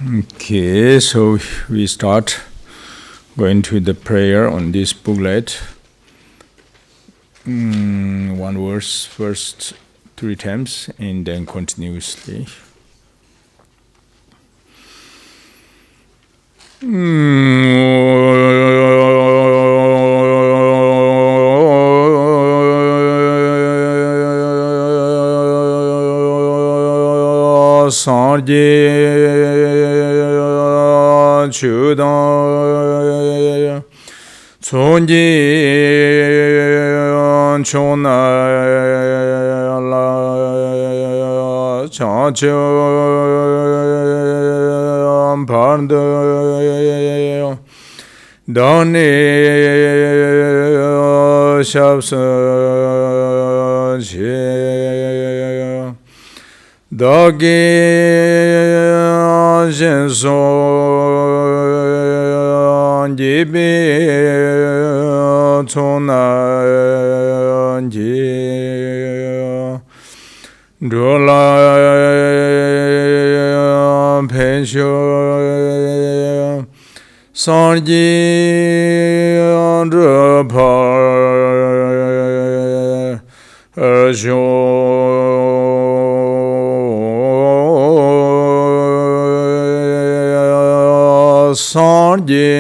Okay, so we start going to the prayer on this booklet. One verse first 3 times and then continuously. Sarje chudan chonje chona la chacho pande dane shabsa che dage jenso jibe chona ji dola pensho sanji andra Sanje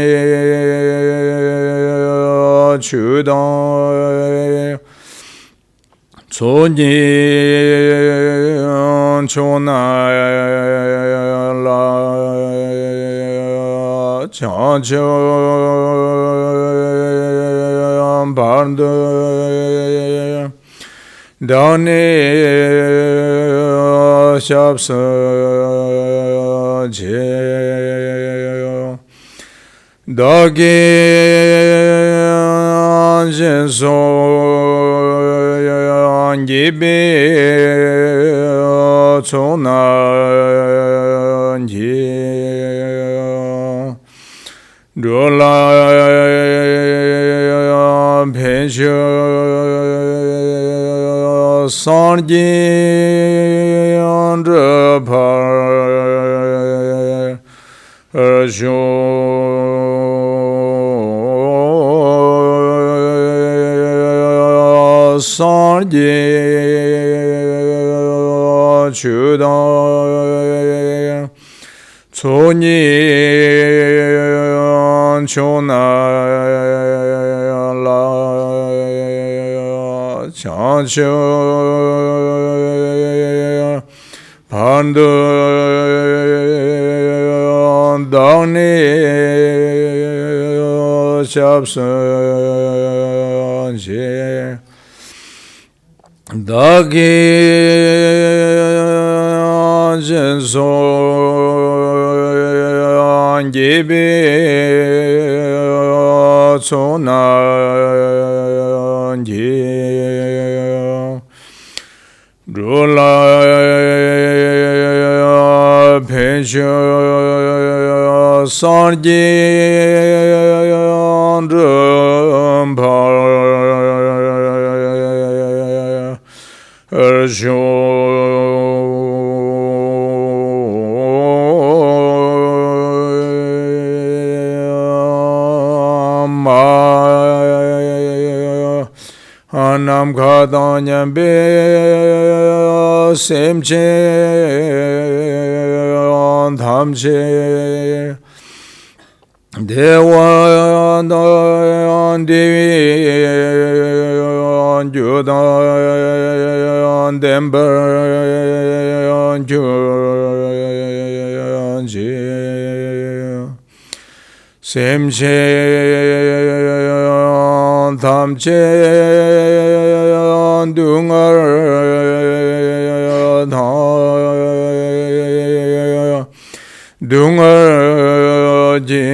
chudan chonje chona la chacho bande dane shabsa je dage jenso jibe chona ji dola pensho sanji andra Sanje chudan chonje chona la chacho pande dane shabsa je dage jenso jibe chona ji dola pensho sanji andra Anam khadanyam be semche dhamche dewa devi judan dember juji semche dhamche dungar dungar ji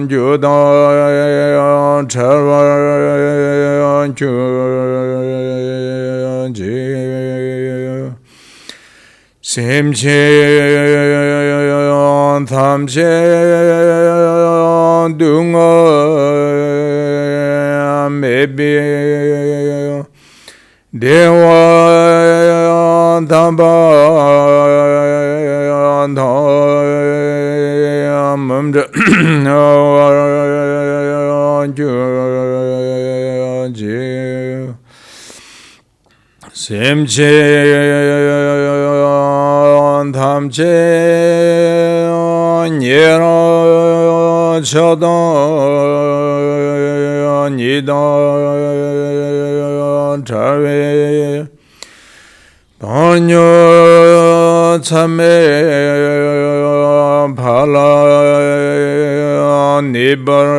judan charvar ji semche dhamche dungar maybe Dewa Dhamma Chamtrul Semche Thamche Nyera Chada Nida Trave Panyo Chame Phala Nibar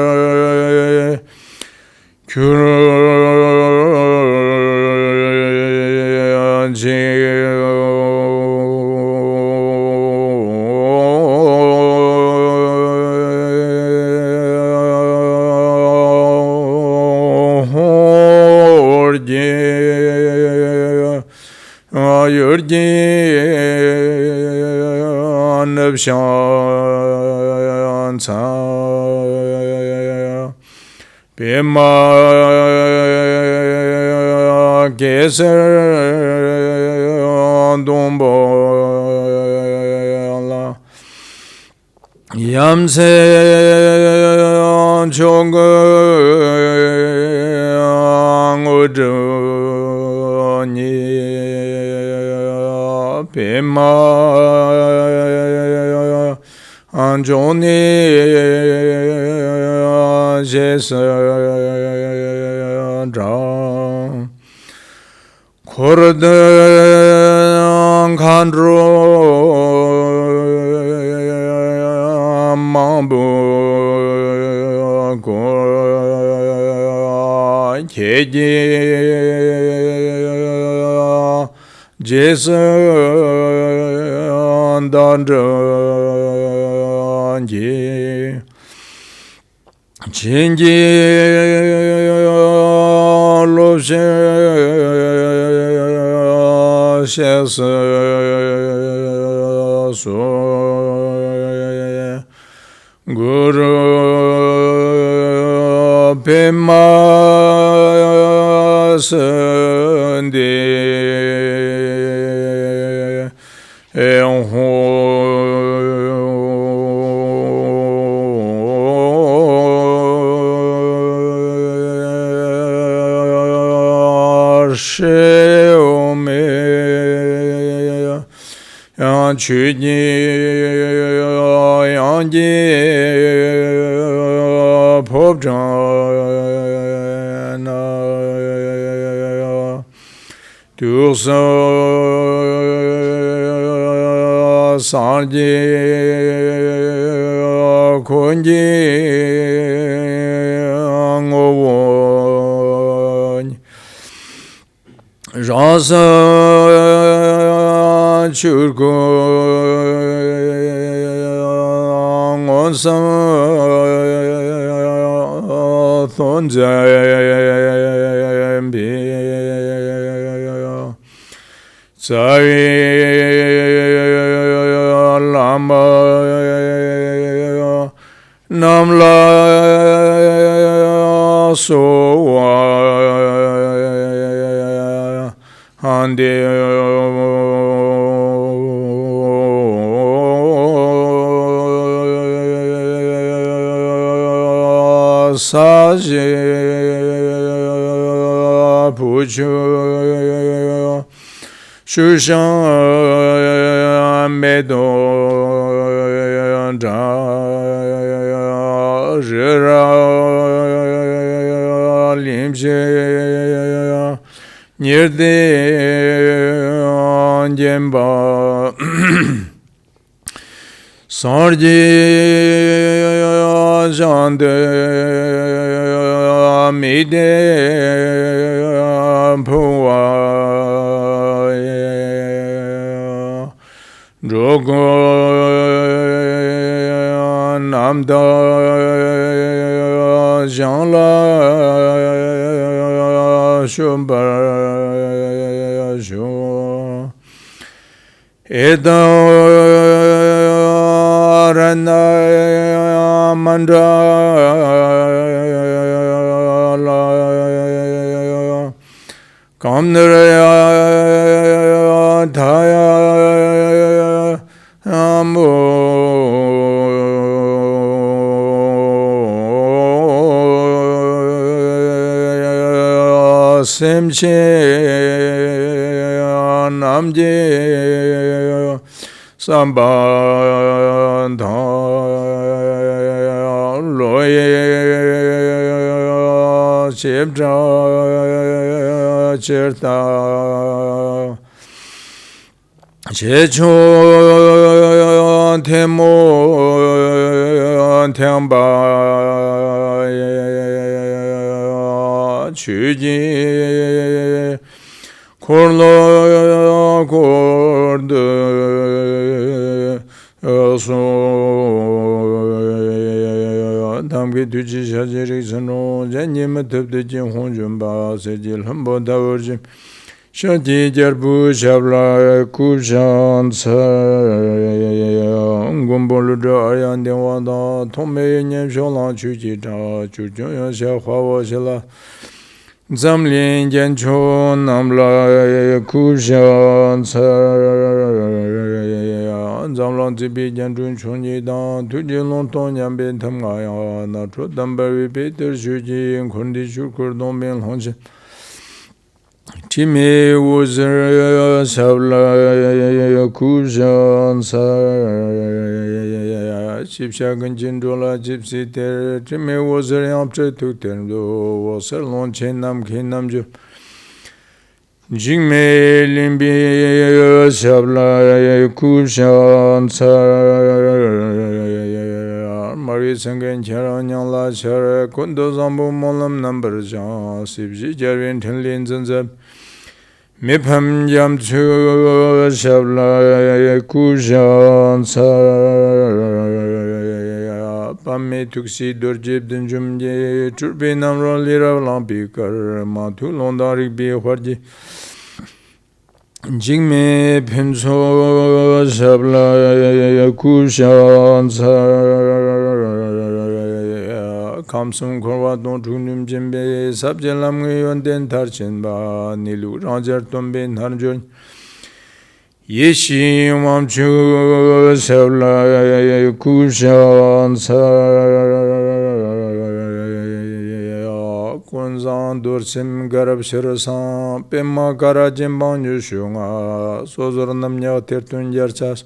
Pema Geser Dombola Yamse Chonga Ngudoni Pema Anjoni Jesra Kordan Khandro Mambu Keji Jason Dandranji Chinji Loshe Shesa So Guru Pema Sandi Chudni Yanji Popjana Turso Sarji Kunji Angowon Jasa Churko Onsam Thonjambi Tsari Lama Namla Sowa Hande Saje Pujo Shushan Medo Jira Limje Nirde Jemba Sarji Jande Mide Pua Jogo Namda Janla Shumbar Jo Edarana Mandala Kamnara Dhaya Amo semche namje sambandha loye chebra cherta checho themo thamba chuji korlo korde so damge tuji shajeri sano janyem tepde jin honjum ba sejil hambo dawarjim shadi jarbu shabla kushan sa ngumbolu do aryan denwada tome nyem sholan chuji da chujun ya sha khwa shela zamlin jancho namla kushan sa zamlan tibi janchun chunji da tuji lonton nyambe tamga ya na tro dambawi peter shuji kundi shukur donben honshe Time was Savla Kujan Sa Chipshagan Jindola Gypsy Ter Time was after to Tendo was a long chenam kinamju Jingme Limbi Savla Kujan Sa Mari Sangan Charanyan La Chara Kundo Zambu Molam number Jan Sibji Jarvin Tenlin Zanzab Mipam Jam Chu Shabla Kujan Sa Pame Tuxi Durjib Dunjumje Turbi Namro Lira Lampikar Matu Londari Bi Hwarji Jingme Pimso Shabla Kujan Sa Kamsum Korwa Don Tunum Jimbe Sabjalam Yonden Tarchin Ba Nilu Rajar Tombe Narjun Yeshi Mamchu Savla Kushan Sa Kunzan Dursim Garab Shirasan Pema Karajim Banjushunga Sozornam Yatirtun Yarchas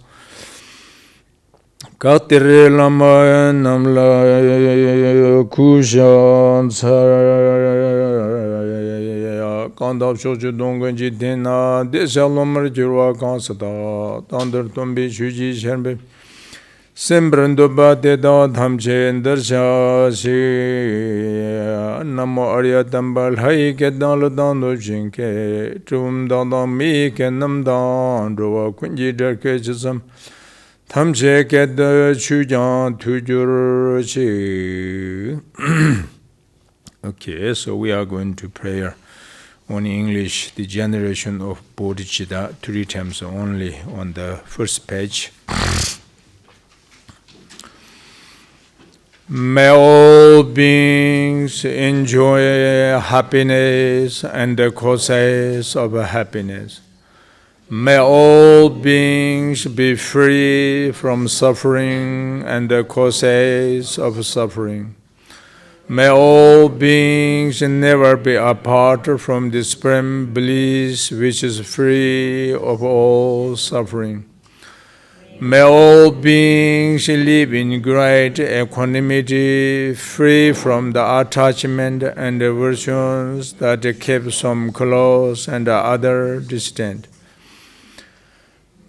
Katire lama namla kushan sa kandap shoju donganji dena desalomar jirwa kansata tandar tombi shuji sherbe sembrando bate da dhamche darsha si namo arya tambal hai ke dal dando jinke tum danda mi ke nam dan rowa kunji darke jisam Tamche get the chujan tujurchi. Okay, so we are going to prayer on English, the generation of bodhicitta, 3 times only on the first page. May all beings enjoy happiness and the causes of happiness. May all beings be free from suffering and the causes of suffering. May all beings never be apart from the supreme bliss which is free of all suffering. May all beings live in great equanimity, free from the attachment and aversions that keep some close and the other distant.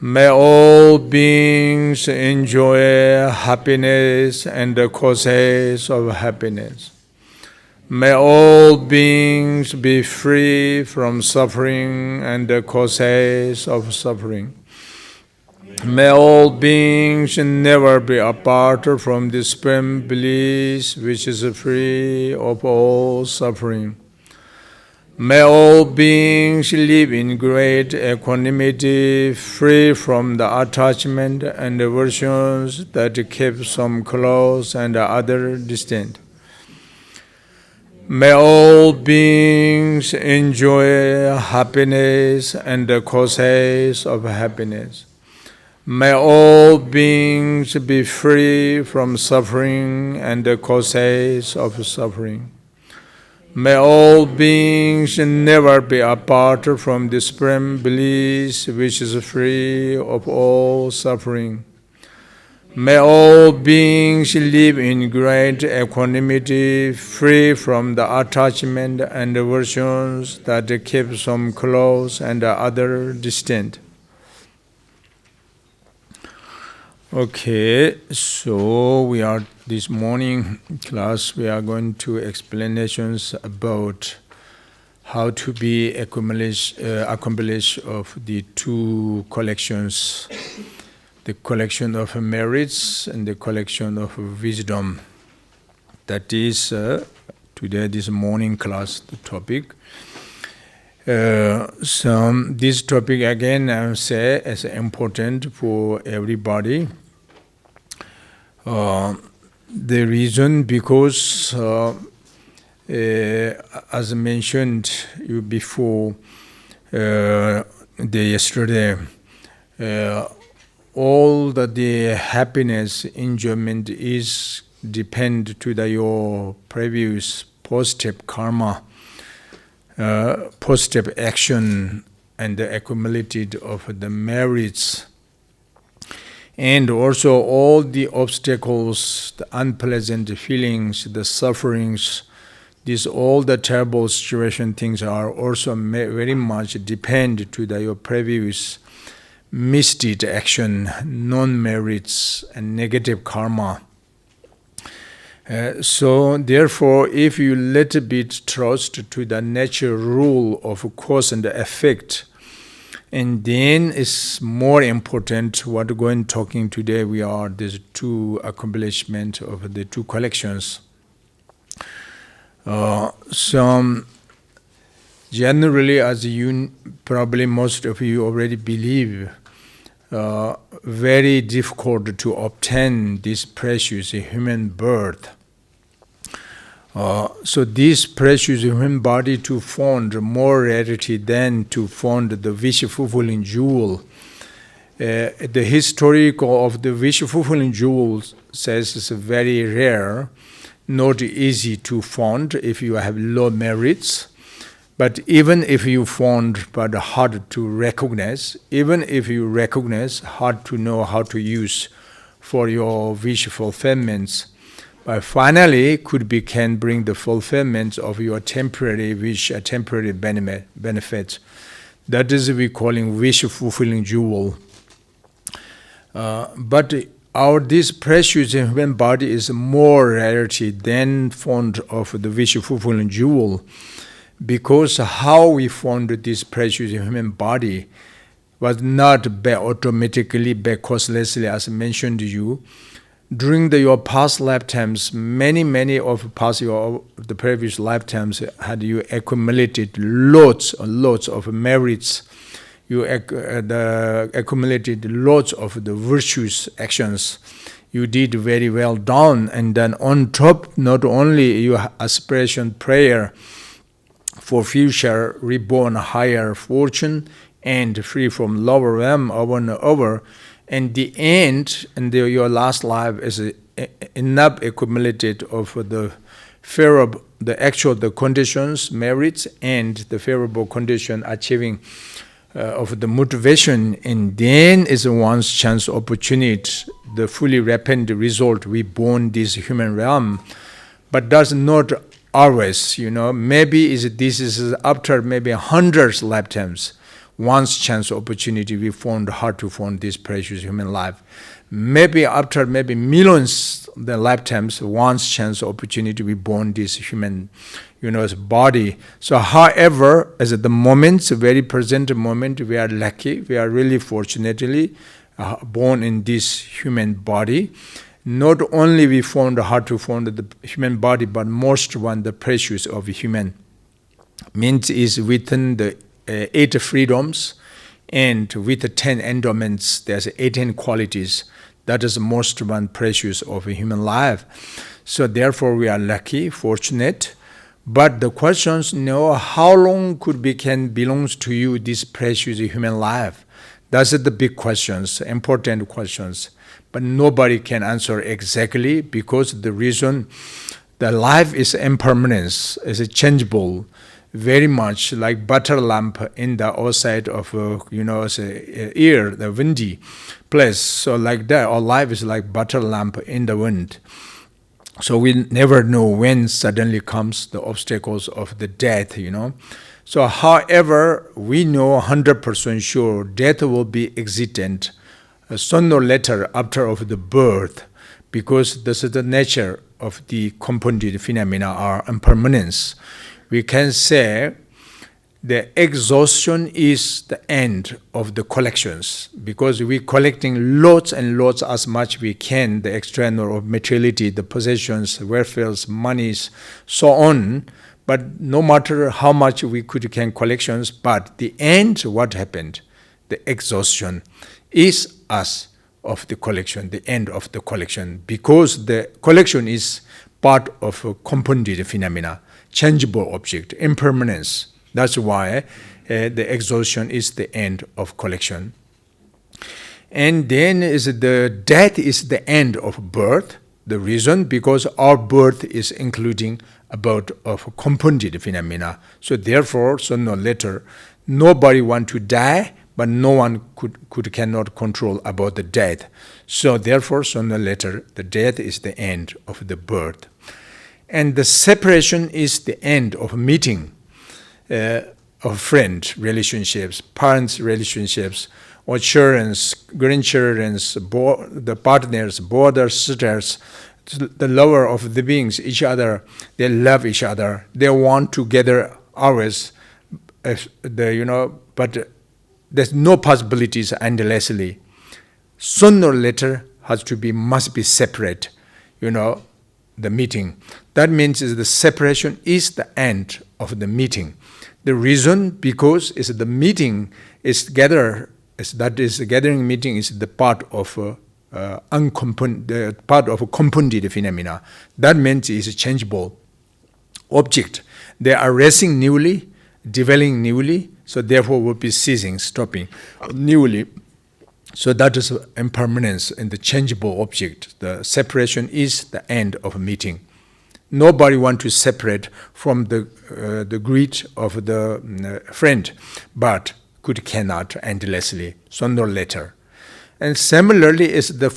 May all beings enjoy happiness and the causes of happiness. May all beings be free from suffering and the causes of suffering. May all beings never be apart from the supreme bliss which is free of all suffering. May all beings live in great equanimity, free from the attachment and aversions that keep some close and other distant. May all beings enjoy happiness and the causes of happiness. May all beings be free from suffering and the causes of suffering. May all beings never be apart from the supreme bliss which is free of all suffering. May all beings live in great equanimity, free from the attachment and aversions that keep some close and other distant. Okay, so we are this morning class. We are going to explanations about how to be accomplished of the two collections, the collection of merits and the collection of wisdom. That is today this morning class the topic. So this topic again I say is important for everybody. The reason because as mentioned before yesterday, all the happiness enjoyment is depend to your previous positive karma, positive action, and the accumulated of the merits. And also all the obstacles, the unpleasant feelings, the sufferings, all the terrible situation things are also very much depend to your previous misdeed action, non-merits, and negative karma. So therefore, if you little bit trust to the natural rule of cause and effect, and then it's more important what we're going talking today. We are these two accomplishment of the two collections. So generally, as you probably most of you already believe, very difficult to obtain this precious human birth. So this precious human body to found more rarity than to found the wish-fulfilling jewel. The historical of the wish-fulfilling jewel says it's very rare, not easy to find if you have low merits. But even if you found, but hard to recognize, even if you recognize, hard to know how to use for your wish fulfillments. But finally, can bring the fulfillment of your temporary wish, temporary benefit. That is we calling wish-fulfilling jewel. But this precious human body is more rarity than found of the wish-fulfilling jewel, because how we found this precious human body was not automatically, causelessly, as mentioned to you. During your past lifetimes, many of the previous lifetimes had you accumulated lots of merits. You accumulated lots of the virtuous actions. You did very well done, and then on top, not only your aspiration prayer for future reborn higher fortune and free from lower realm over and over. And the end, and your last life is enough accumulated of the favorable, the conditions, merits, and the favorable condition achieving of the motivation, and then is one's chance opportunity, the fully rapid result we born this human realm, but does not always, maybe this is after maybe hundreds lifetimes. Once chance opportunity we found hard to find this precious human life. Maybe after millions the lifetimes, once chance opportunity we born this human, body. So however, as at the moment, very present moment, we are lucky, we are really fortunately born in this human body. Not only we found hard to find the human body, but most one the precious of human. Means is within the 8 freedoms, and with the 10 endowments, there's 18 qualities. That is most one precious of a human life. So therefore we are lucky, fortunate. But the questions, how long can belongs to you this precious human life? Those are the big questions, important questions. But nobody can answer exactly, because the reason The life is impermanence, is changeable, very much like butter lamp in the outside of air, the windy place. So like that, our life is like butter lamp in the wind. So we never know when suddenly comes the obstacles of the death, So however, we know 100% sure death will be existent sooner or later after of the birth, because this is the nature of the compounded phenomena or impermanence. We can say the exhaustion is the end of the collections, because we're collecting lots and lots as much we can, the external of materiality, the possessions, welfares, monies, so on. But no matter how much we can collections, but the end, what happened? The exhaustion is us of the collection, the end of the collection, because the collection is part of a compounded phenomena, changeable object, impermanence. That's why the exhaustion is the end of collection. And then is the death is the end of birth. The reason, because our birth is including about of compounded phenomena. So therefore, sooner or later, nobody want to die, but no one cannot control about the death. So therefore, sooner or later, the death is the end of the birth. And the separation is the end of meeting of friend relationships, parents relationships, or children's, grandchildren's, the partners, brothers, sisters, the lover of the beings, each other, they love each other. They want together always, but there's no possibilities endlessly. Sooner or later must be separate, the meeting. That means is the separation is the end of the meeting. The reason, because is the meeting is the gathering meeting is the part of part of a compounded phenomena. That means is a changeable object. They are rising newly, developing newly, so therefore will be ceasing, stopping newly. So that is impermanence in the changeable object. The separation is the end of a meeting. Nobody wants to separate from the greed of the friend, but cannot endlessly, sooner or later. And similarly, is the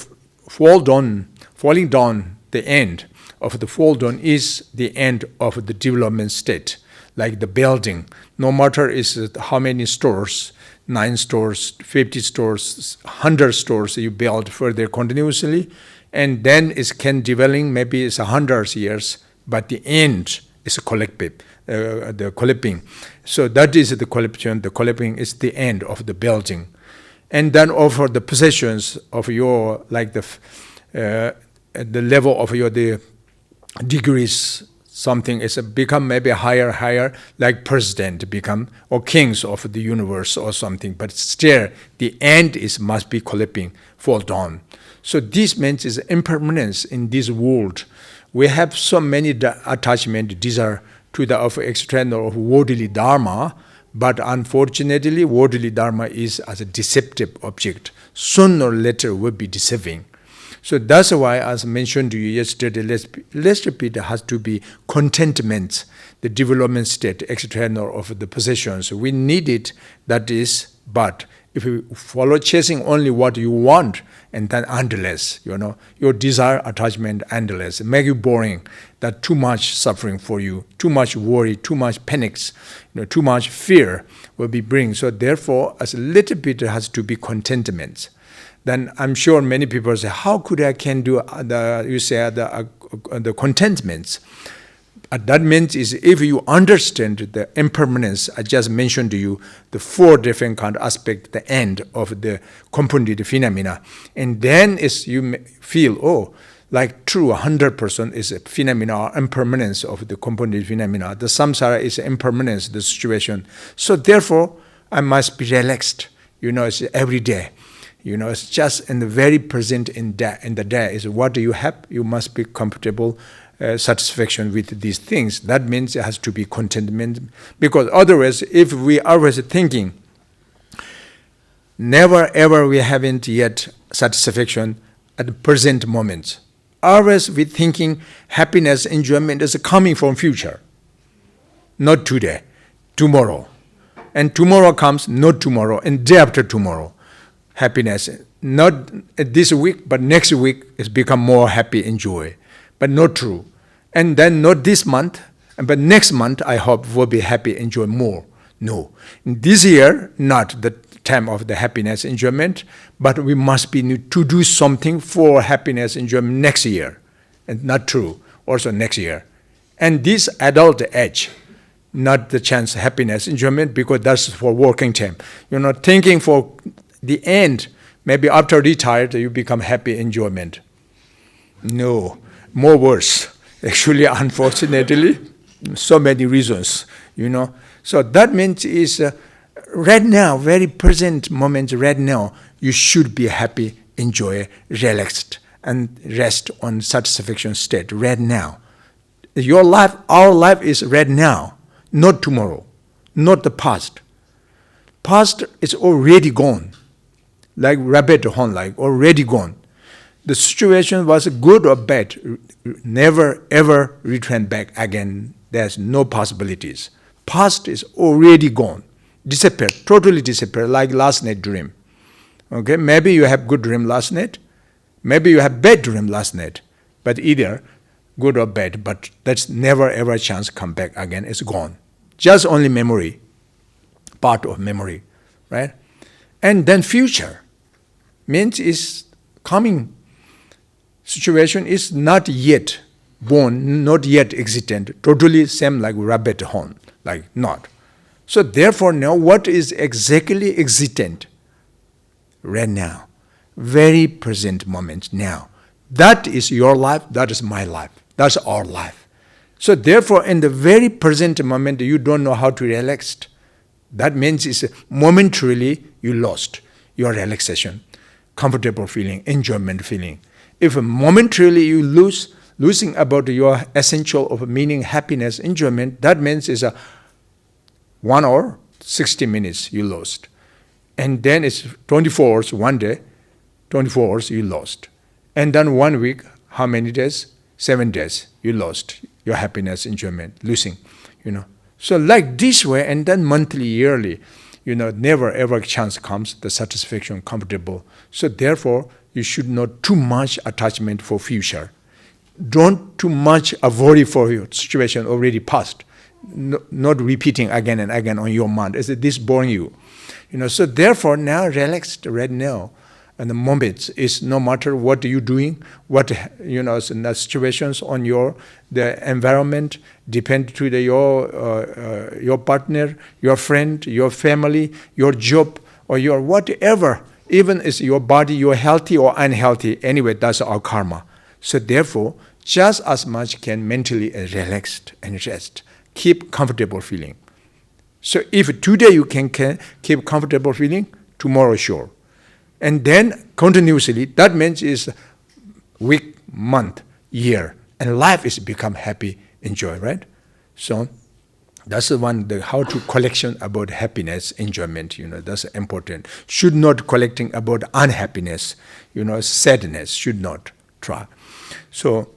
falling down, the end of the fall down is the end of the development state, like the building. No matter is how many stores, 9 stores, 50 stores, 100 stores you build further continuously, and then it can develop maybe it's 100 years, but the end is collective, the collecting. So that is the collection. The collecting is the end of the building. And then over the possessions of your, like the level of your the degrees, something is become maybe higher, like president become, or kings of the universe or something. But still, the end must be collecting, fall down. So this means is impermanence in this world. We have so many attachment, desire to the of external of worldly dharma, but unfortunately, worldly dharma is as a deceptive object. Sooner or later will be deceiving. So that's why, as mentioned to you yesterday, let's repeat, has to be contentment, the development state, external of the possessions. We need it, that is, but if you follow chasing only what you want, and then endless, your desire, attachment, endless, make you boring, that too much suffering for you, too much worry, too much panics, too much fear will be bring. So therefore, as a little bit, it has to be contentment. Then I'm sure many people say, how could I can do the contentments? That means is if you understand the impermanence, I just mentioned to you the 4 different kind of aspects, the end of the compounded phenomena, and then is you feel, like true 100% is a phenomena or impermanence of the compounded phenomena. The samsara is impermanence, the situation. So therefore, I must be relaxed. It's every day. It's just in the very present in the day is what do you have? You must be comfortable, satisfaction with these things. That means it has to be contentment, because otherwise, if we are always thinking, never ever we haven't yet satisfaction at the present moment. always we thinking happiness, enjoyment is coming from future. Not today, tomorrow. And tomorrow comes, not tomorrow, and day after tomorrow. Happiness, not this week, but next week is become more happy and joy. But not true. And then not this month, but next month I hope will be happy, enjoy more. No. This year, not the time of the happiness, enjoyment, but we must be to do something for happiness, enjoyment next year. And not true, also next year. And this adult age, not the chance happiness, enjoyment, because that's for working time. You're not thinking for the end, maybe after retired, you become happy, enjoyment. No, more worse. Actually, unfortunately, so many reasons, So that means is right now, very present moment, right now, you should be happy, enjoy, relaxed, and rest on satisfaction state right now. Your life, our life is right now, not tomorrow, not the past. Past is already gone, like rabbit horn, like already gone. The situation was good or bad, never ever return back again. There's no possibilities. Past is already gone, disappeared, totally disappeared, like last night dream. Okay, maybe you have good dream last night, maybe you have bad dream last night, but either good or bad, but that's never ever chance come back again. It's gone. Just only memory, part of memory, right? And then future means is coming. Situation is not yet born, not yet existent, totally same like rabbit horn, like not. So therefore now what is exactly existent? Right now, very present moment now. That is your life, that is my life, that's our life. So therefore in the very present moment you don't know how to relax. That means it's momentarily you lost your relaxation, comfortable feeling, enjoyment feeling. If momentarily you losing about your essential of meaning, happiness, enjoyment, that means it's a 1 hour, 60 minutes you lost. And then it's 24 hours, one day, 24 hours you lost. And then 1 week, how many days? 7 days you lost your happiness, enjoyment, losing, So like this way, and then monthly, yearly, never ever chance comes, the satisfaction, comfortable. So therefore, you should not too much attachment for future. Don't too much worry for your situation already past. Not repeating again and again on your mind. Is this boring you? So therefore now relaxed right now. And the moment is no matter what you're doing, what the situations on the environment depend to your partner, your friend, your family, your job, or your whatever. Even is your body, you're healthy or unhealthy, anyway, that's our karma. So therefore, just as much can mentally relaxed and rest. Keep comfortable feeling. So if today you can keep comfortable feeling, tomorrow sure. And then continuously, that means is week, month, year, and life is become happy, enjoy, right? So that's the one, how to collection about happiness, enjoyment, that's important. Should not collecting about unhappiness, sadness, should not try. So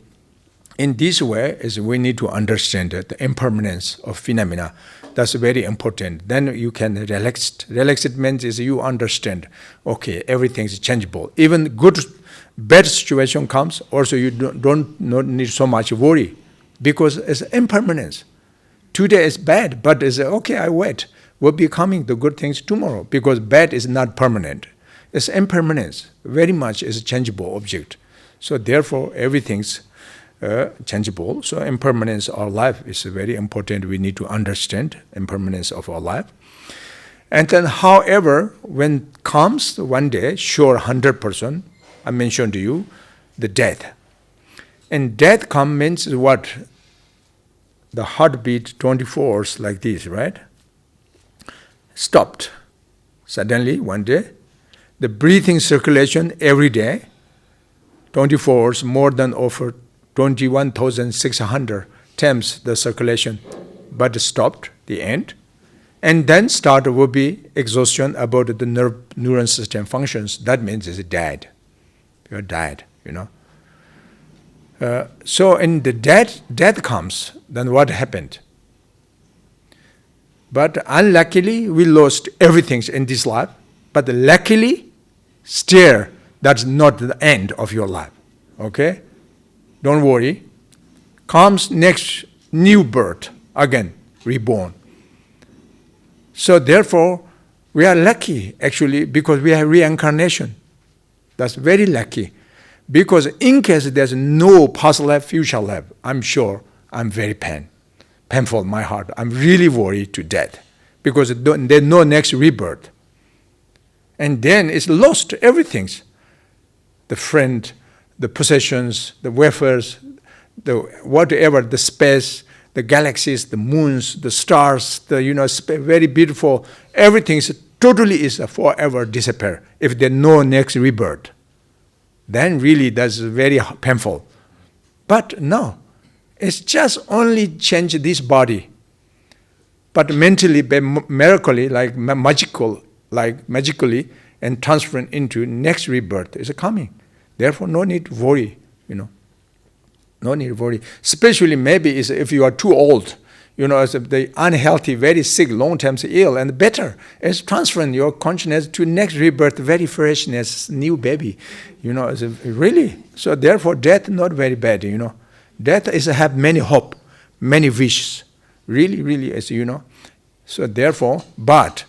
in this way, is we need to understand the impermanence of phenomena. That's very important. Then you can relax. Relax it means is you understand, okay, everything is changeable. Even good, bad situation comes, also you don't need so much worry, because it's impermanence. Today is bad, but it's okay, I wait. Will be coming the good things tomorrow, because bad is not permanent. It's impermanence. Very much is a changeable object. So therefore, everything's changeable. So impermanence of our life is very important. We need to understand impermanence of our life. And then, however, when comes one day, sure, 100%, I mentioned to you, the death. And death comes means what? The heartbeat 24 hours like this, right? Stopped. Suddenly, one day, the breathing circulation every day, 24 hours, more than over 21,600 times the circulation, but stopped, the end. And then start will be exhaustion about the neuron system functions. That means it's dead. You're dead, So in the death comes, then what happened? But unluckily, we lost everything in this life. But luckily, still, that's not the end of your life. Okay? Don't worry. Comes next new birth, again, reborn. So therefore, we are lucky, actually, because we have reincarnation. That's very lucky. Because in case there's no past life, future life, I'm sure I'm very painful in my heart. I'm really worried to death. Because there's no next rebirth. And then it's lost, everything. The friend, the possessions, the welfares, the whatever, the space, the galaxies, the moons, the stars, the very beautiful, everything totally is forever disappear if there's no next rebirth. Then really that's very painful. But no, it's just only change this body. But mentally, miraculously, magically, and transferring into next rebirth is coming. Therefore, no need to worry, No need to worry. Especially maybe if you are too old, as the unhealthy, very sick, long-term ill, and better is transferring your consciousness to next rebirth, very freshness, new baby, really. So therefore, death not very bad, Death is have many hope, many wishes, really, as So therefore, but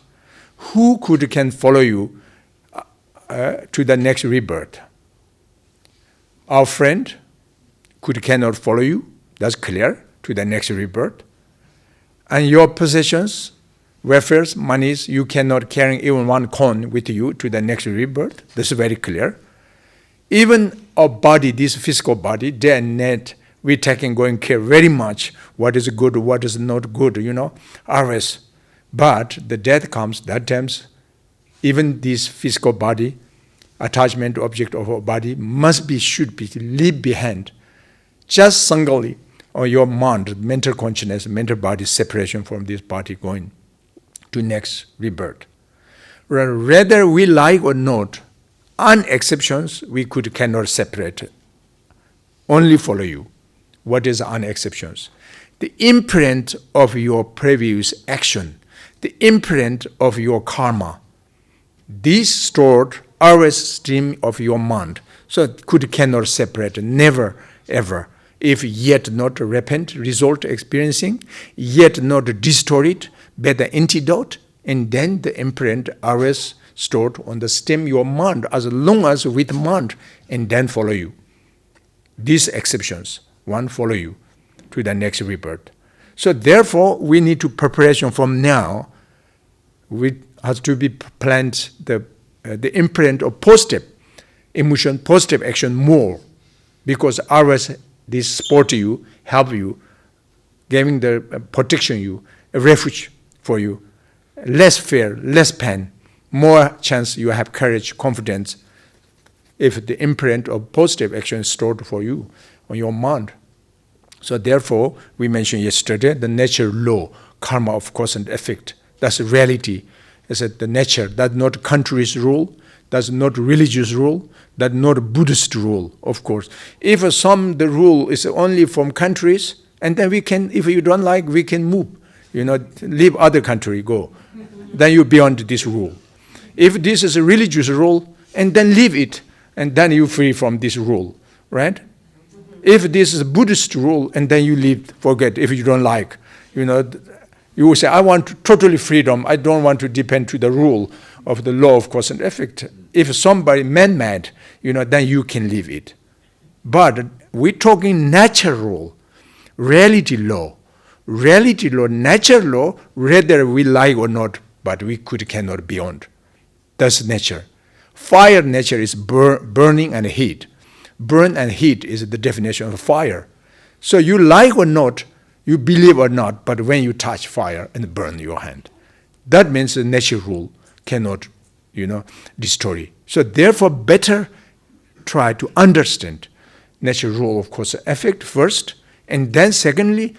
who can follow you to the next rebirth? Our friend cannot follow you. That's clear, to the next rebirth. And your possessions, welfares, monies, you cannot carry even one coin with you to the next rebirth. This is very clear. Even our body, this physical body, day and night, we going care very much what is good, what is not good, ours. But the death comes, that times, even this physical body, attachment object of our body, should be leave behind. Just singly, or your mind, mental consciousness, mental body separation from this body going to next rebirth. Whether we like or not, on exceptions, we cannot separate. Only follow you. What is on exceptions? The imprint of your previous action, the imprint of your karma, this stored always stream of your mind. So cannot separate, never, ever. If yet not repent, result experiencing, yet not distorted, by the antidote, and then the imprint always stored on the stem your mind, as long as with mind, and then follow you. These exceptions, one follow you to the next rebirth. So therefore, we need to preparation from now. We has to be planned the imprint of positive emotion, positive action more, because always this support you, help you, giving the protection you, a refuge for you, less fear, less pain, more chance you have courage, confidence, if the imprint of positive action is stored for you on your mind. So therefore, we mentioned yesterday, the natural law, karma of cause and effect. That's reality. It's the nature. That's not country's rule. That's not religious rule. That's not Buddhist rule, of course. If the rule is only from countries, and then we can, if you don't like, we can move. Leave other country, go. Then you're beyond this rule. If this is a religious rule, and then leave it, and then you're free from this rule, right? If this is a Buddhist rule, and then you leave, forget, if you don't like, you will say, I want totally freedom. I don't want to depend to the rule of the law of cause and effect. If somebody man-made, then you can leave it. But we're talking natural rule, reality law, natural law, whether we like or not, but we cannot beyond. That's nature. Fire nature is burning and heat. Burn and heat is the definition of fire. So you like or not, you believe or not, but when you touch fire and burn your hand, that means the natural rule cannot, destroy. So therefore, better try to understand natural rule of cause and effect first, and then secondly,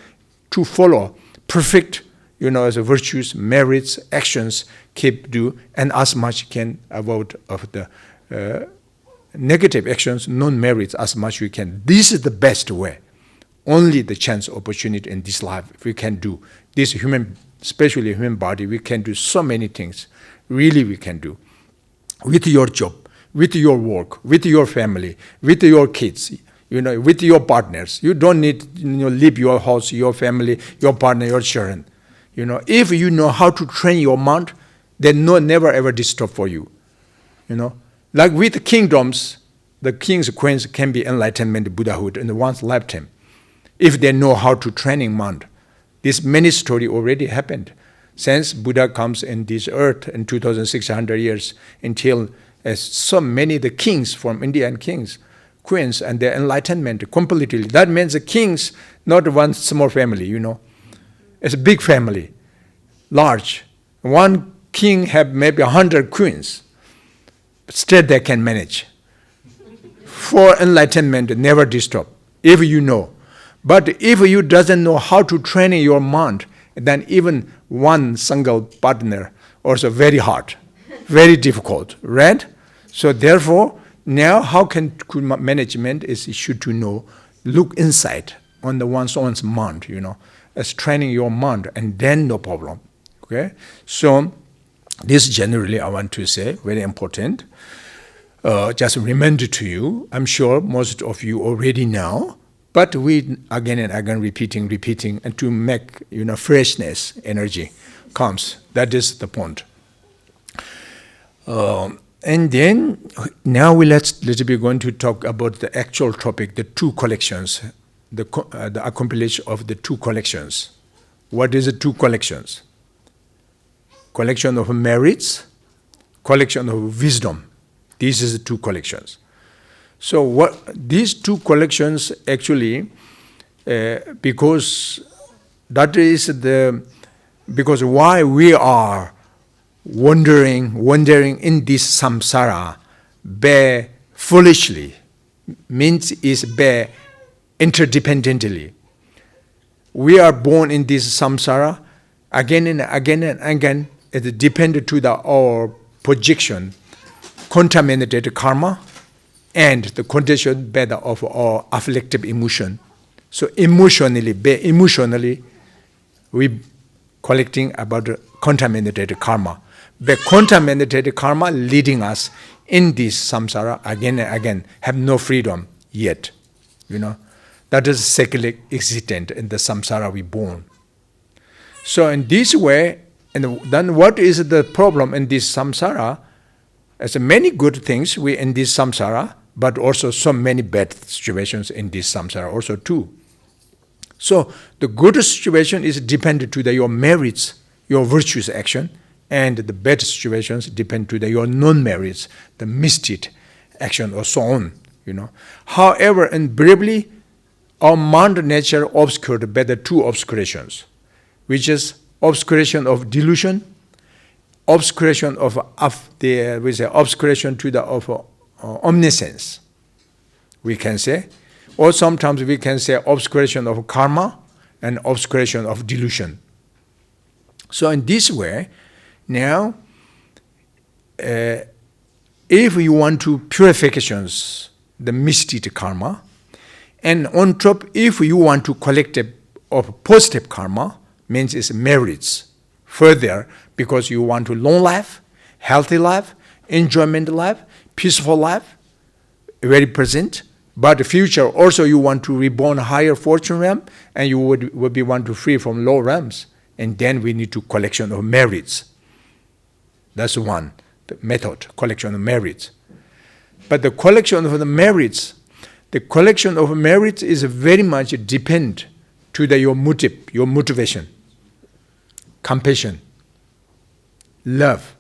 to follow perfect, as a virtues, merits, actions, keep do, and as much can avoid of the negative actions, non-merits as much we can. This is the best way. Only the chance, opportunity in this life, if we can do. This human, especially human body, we can do so many things. Really we can do. With your job, with your work, with your family, with your kids, with your partners. You don't need leave your house, your family, your partner, your children. If you know how to train your mind, then never ever disturb for you. Like with kingdoms, the kings, queens can be enlightenment, Buddhahood in one's lifetime, if they know how to training mind. This many story already happened since Buddha comes in this earth in 2,600 years until so many the kings from Indian kings, queens, and their enlightenment completely. That means the kings, not one small family, It's a big family, large. One king have maybe 100 queens. But still they can manage. For enlightenment, never disturb, if you know. But if you doesn't know how to train your mind, then even one single partner also very hard, very difficult, right? So therefore, now how can management is should to know, look inside on the one's mind, as training your mind, and then no problem. Okay, so this generally I want to say very important. Just remember to you. I'm sure most of you already know, but we again and again repeating, and to make freshness, energy comes. That is the point. And then now let's be going to talk about the actual topic, the two collections, the accomplishment of the two collections. What is the two collections? Collection of merits, collection of wisdom. These is the two collections. So what these two collections actually, because why we are wandering in this samsara, bear foolishly, means is bear interdependently. We are born in this samsara again and again and again. It depends to our projection, contaminated karma, and the condition better of our afflictive emotion. So emotionally, we collecting about the contaminated karma. The contaminated karma leading us in this samsara again and again, have no freedom yet. That is secular existent in the samsara we born. So in this way, and then what is the problem in this samsara? There's many good things we in this samsara, but also so many bad situations in this samsara also too. So the good situation is dependent to your merits, your virtuous action, and the bad situations depend to your non-merits, the misdeed action or so on. However, invariably, our mind nature obscured by the two obscurations, which is obscuration of delusion, obscuration of obscuration to the of omniscience, we can say, or sometimes we can say obscuration of karma and obscuration of delusion. So in this way, now, if you want to purifications, the misdeed karma, and on top, if you want to collect of positive karma, means it's merits further, because you want to long life, healthy life, enjoyment life, peaceful life, very present, but the future also you want to reborn higher fortune realm, and you would be want to free from low realms, and then we need to collection of merits. That's one, the method, collection of merits. But the collection of the merits is very much depend to your motive, your motivation, compassion, love,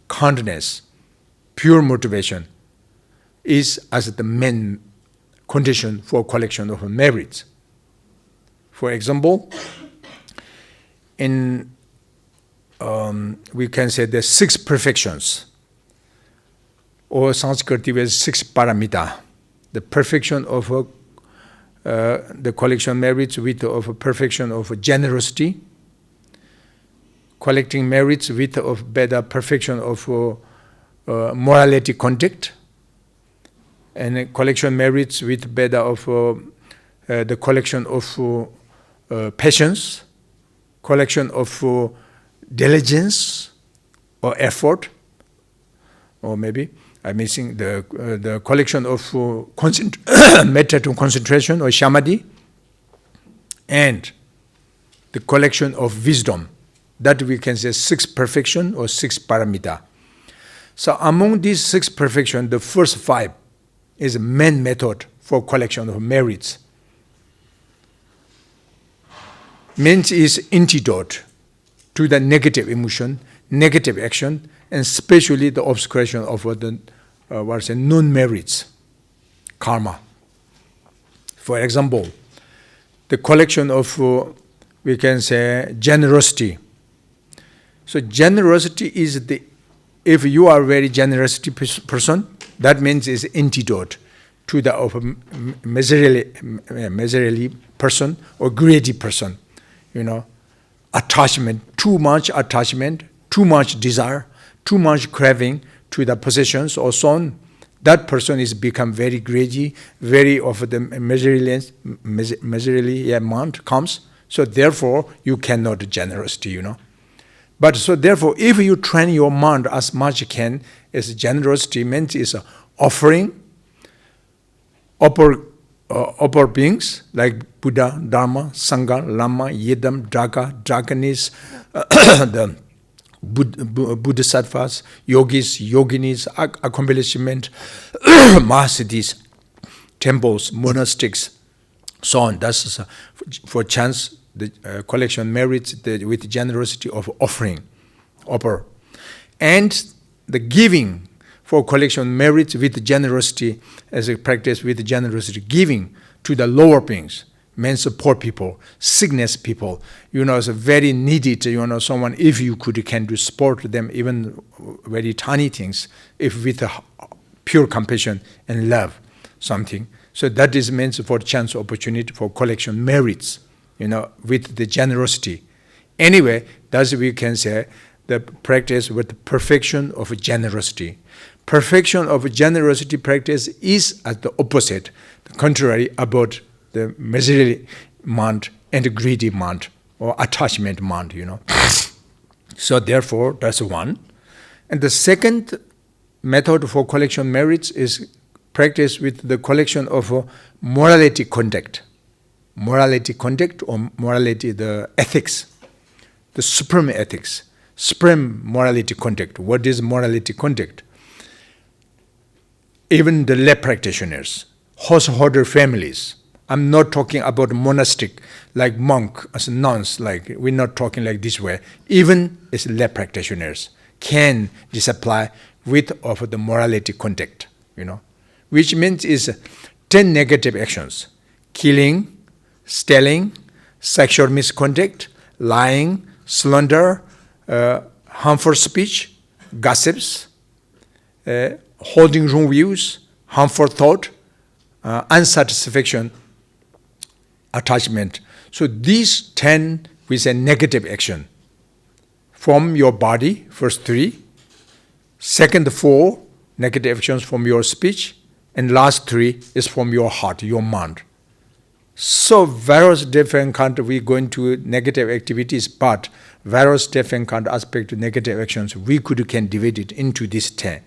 kindness, pure motivation is as the main condition for collection of merits. For example, in we can say the 6 perfections, or Sanskrit with 6 paramita, the perfection of the collection merits with of a perfection of generosity, collecting merits with of better perfection of morality conduct, and a collection merits with beda of the collection of patience, collection of diligence or effort, or maybe I'm missing the collection of metta to concentration or samadhi, and the collection of wisdom. That we can say 6 perfection or 6 paramita. So among these 6 perfection, the first 5 is a main method for collection of merits. Means is antidote to the negative emotion, negative action, and especially the obscuration of the non-merits, karma. For example, the collection of, we can say, generosity. So generosity is if you are a very generous person, that means is antidote to the of miserly person or greedy person. Attachment, too much attachment, too much desire, too much craving to the possessions or so on. That person is become very greedy, very of the miserly amount comes. So therefore, you cannot generosity, But so therefore, if you train your mind as much you can, as generosity means is offering upper beings like Buddha, Dharma, Sangha, Lama, Yidam, Draganis, the Bodhisattvas, yogis, yoginis, accomplishment, mahasiddhis, temples, monastics, so on. That's for chance. The collection merits with generosity of offering, upper. And the giving for collection merits with generosity as a practice with generosity, giving to the lower beings, means poor people, sickness people, it's a very needed, someone, if you can do support them, even very tiny things, if with a pure compassion and love, something. So that is means for chance opportunity for collection merits, with the generosity. Anyway, that's we can say the practice with perfection of generosity. Perfection of generosity practice is at the opposite, the contrary about the miserly mind and greedy mind or attachment mind, So therefore, that's one. And the second method for collection merits is practice with the collection of morality conduct. Morality conduct or morality, the ethics, the supreme ethics, supreme morality conduct. What is morality conduct? Even the lay practitioners, householder families. I'm not talking about monastic, like monk, as nuns, like we're not talking like this way. Even as lay practitioners can disapply with of the morality conduct, which means is 10 negative actions: killing, stealing, sexual misconduct, lying, slander, harmful speech, gossips, holding wrong views, harmful thought, unsatisfaction, attachment. So these 10, we say negative action. From your body, first 3. Second 4, negative actions from your speech. And last 3 is from your heart, your mind. So various different kind we go into negative activities, but various different kind aspect of negative actions, we can divide it into this 10.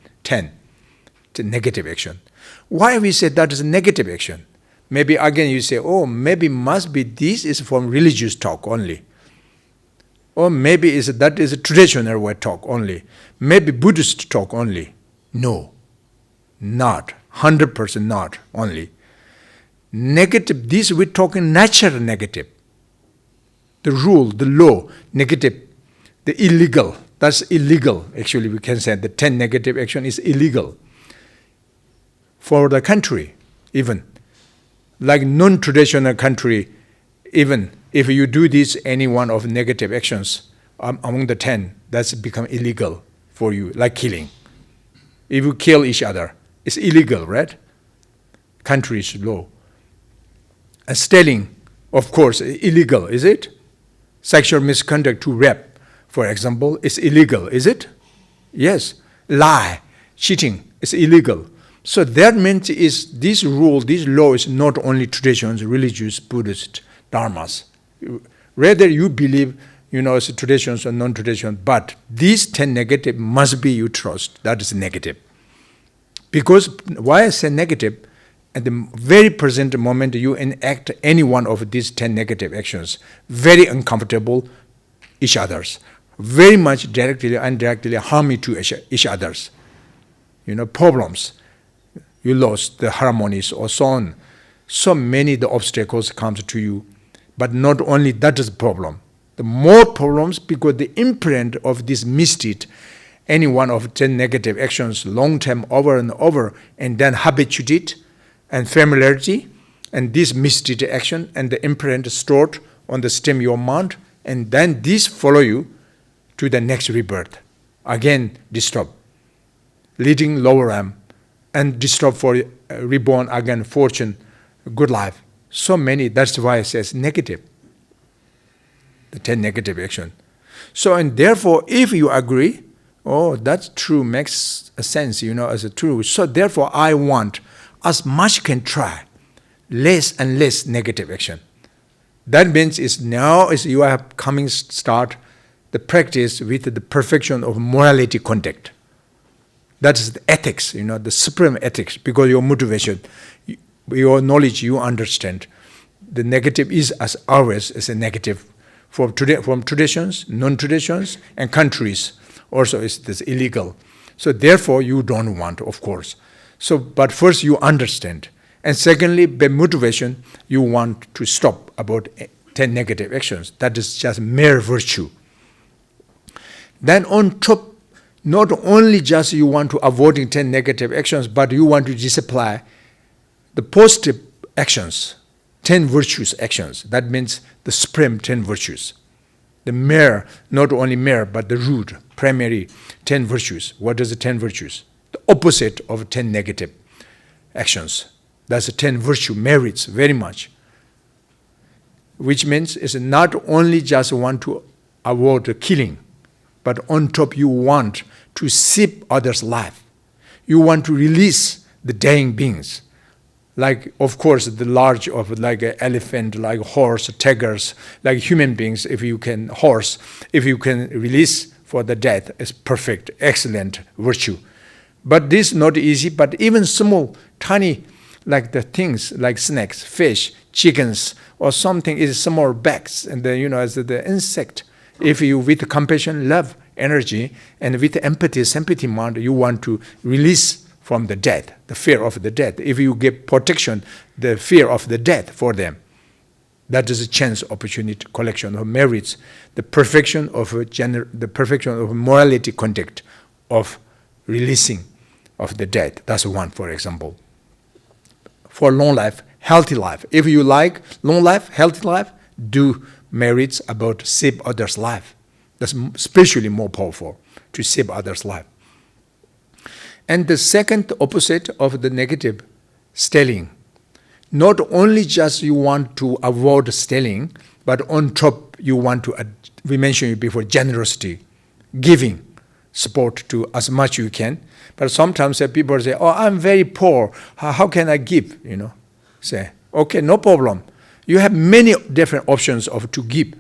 The negative action. Why we say that is a negative action? Maybe again you say, maybe must be this is from religious talk only. Or maybe that is a traditional way talk only. Maybe Buddhist talk only. No, not. 100% not only. Negative, this we're talking natural negative. The rule, the law, negative, the illegal. That's illegal. Actually, we can say the 10 negative action is illegal. For the country, even. Like non-traditional country, even if you do this, any one of negative actions among the 10, that's become illegal for you, like killing. If you kill each other, it's illegal, right? Country's law. And stealing, of course, illegal, is it? Sexual misconduct to rape, for example, is illegal, is it? Yes. Lie, cheating, is illegal. So that means is this rule, this law is not only traditions, religious, Buddhist, dharmas. Rather you believe, as traditions or non-tradition, but these 10 negative must be you trust. That is negative. Because why I say negative, at the very present moment you enact any one of these 10 negative actions, very uncomfortable each others, very much directly and indirectly harming to each others. Problems. You lost the harmonies or so on. So many the obstacles comes to you. But not only that is the problem. The more problems because the imprint of this misdeed, any one of 10 negative actions long term over and over, and then habitude and familiarity, and this misdeed action and the imprint stored on the stem your mind, and then these follow you to the next rebirth. Again, disturb, leading lower realm, and disturb for reborn again, fortune, good life. So many, that's why it says negative. The 10 negative action. So, and therefore, if you agree, that's true, makes a sense, as a true. So therefore, I want, as much can try, less and less negative action. That means you are coming start the practice with the perfection of morality conduct. That is the ethics, the supreme ethics, because your motivation, your knowledge, you understand. The negative is as always is a negative from traditions, non-traditions, and countries. Also, is this illegal. So therefore, you don't want, of course. So, but first you understand, and secondly, by motivation, you want to stop about 10 negative actions. That is just mere virtue. Then on top, not only just you want to avoiding 10 negative actions, but you want to disapply the positive actions, 10 virtues actions. That means the supreme 10 virtues. The mere, not only mere, but the root, primary 10 virtues. What is the 10 virtues? The opposite of 10 negative actions. That's the 10 virtue merits very much. Which means it's not only just want to avoid the killing, but on top you want to save others' life. You want to release the dying beings. Like, of course, the large of like an elephant, like horse, tigers, like human beings, if you can release for the death, is perfect, excellent virtue. But this is not easy, but even small, tiny, like the things, like snakes, fish, chickens, or something is small bats, and as the insect, if you with compassion, love, energy, and with empathy, sympathy mind, you want to release from the death, the fear of the death. If you give protection, the fear of the death for them, that is a chance, opportunity, collection of merits, the perfection of morality conduct of releasing of the death. That's one, for example. For long life, healthy life. If you like long life, healthy life, do merits about save others' life. That's spiritually more powerful, to save others' life. And the second opposite of the negative, stealing. Not only just you want to avoid stealing, but on top you want to, we mentioned before, generosity, giving support to as much you can. But sometimes people say, I'm very poor, how can I give? Say, okay, no problem. You have many different options to give.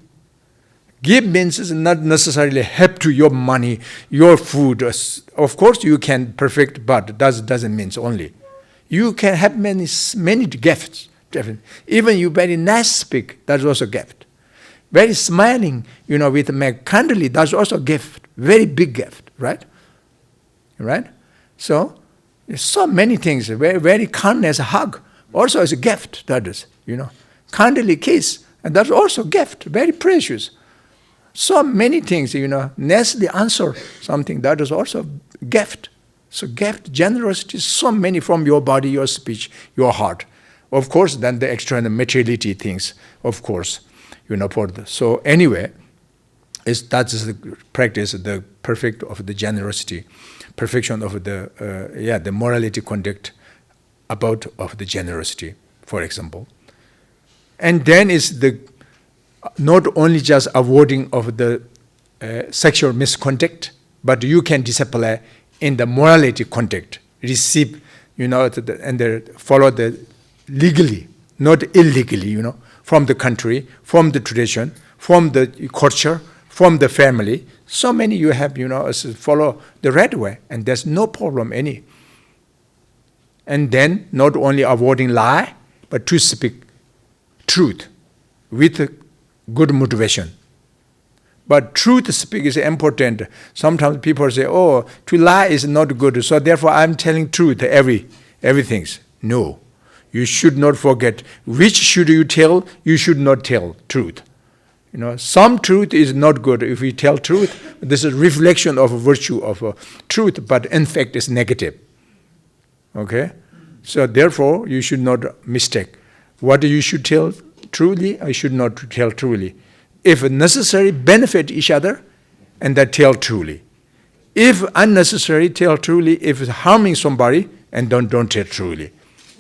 Give means it's not necessarily help to your money, your food. Of course you can perfect, but that doesn't mean only. You can have many gifts. Even you very nice speak, that's also a gift. Very smiling, with make kindly, that's also a gift. Very big gift, right? Right? So many things. Very, very kindness, hug, also is a gift. That is, kindly kiss, and that's also a gift. Very precious. So many things, nicely answer something, that is also a gift. So gift, generosity, so many from your body, your speech, your heart. Of course, then the external materiality things, of course, So anyway, that is the practice, the perfect of the generosity, perfection of the morality conduct about of the generosity, for example. And then is the not only just avoiding of the sexual misconduct, but you can discipline in the morality conduct, receive, and they follow the legally, not illegally, from the country, from the tradition, from the culture, from the family. So many you have, follow the right way, and there's no problem any. And then not only avoiding lie, but to speak truth with good motivation. But truth speak is important. Sometimes people say, oh, to lie is not good, so therefore I'm telling truth, everything. No. You should not forget. Which should you tell? You should not tell truth. Some truth is not good. If we tell truth, this is reflection of virtue of truth, but in fact is negative. Okay? So therefore, you should not mistake. What you should tell truly, I should not tell truly. If necessary, benefit each other, and then tell truly. If unnecessary, tell truly. If it's harming somebody, and don't tell truly.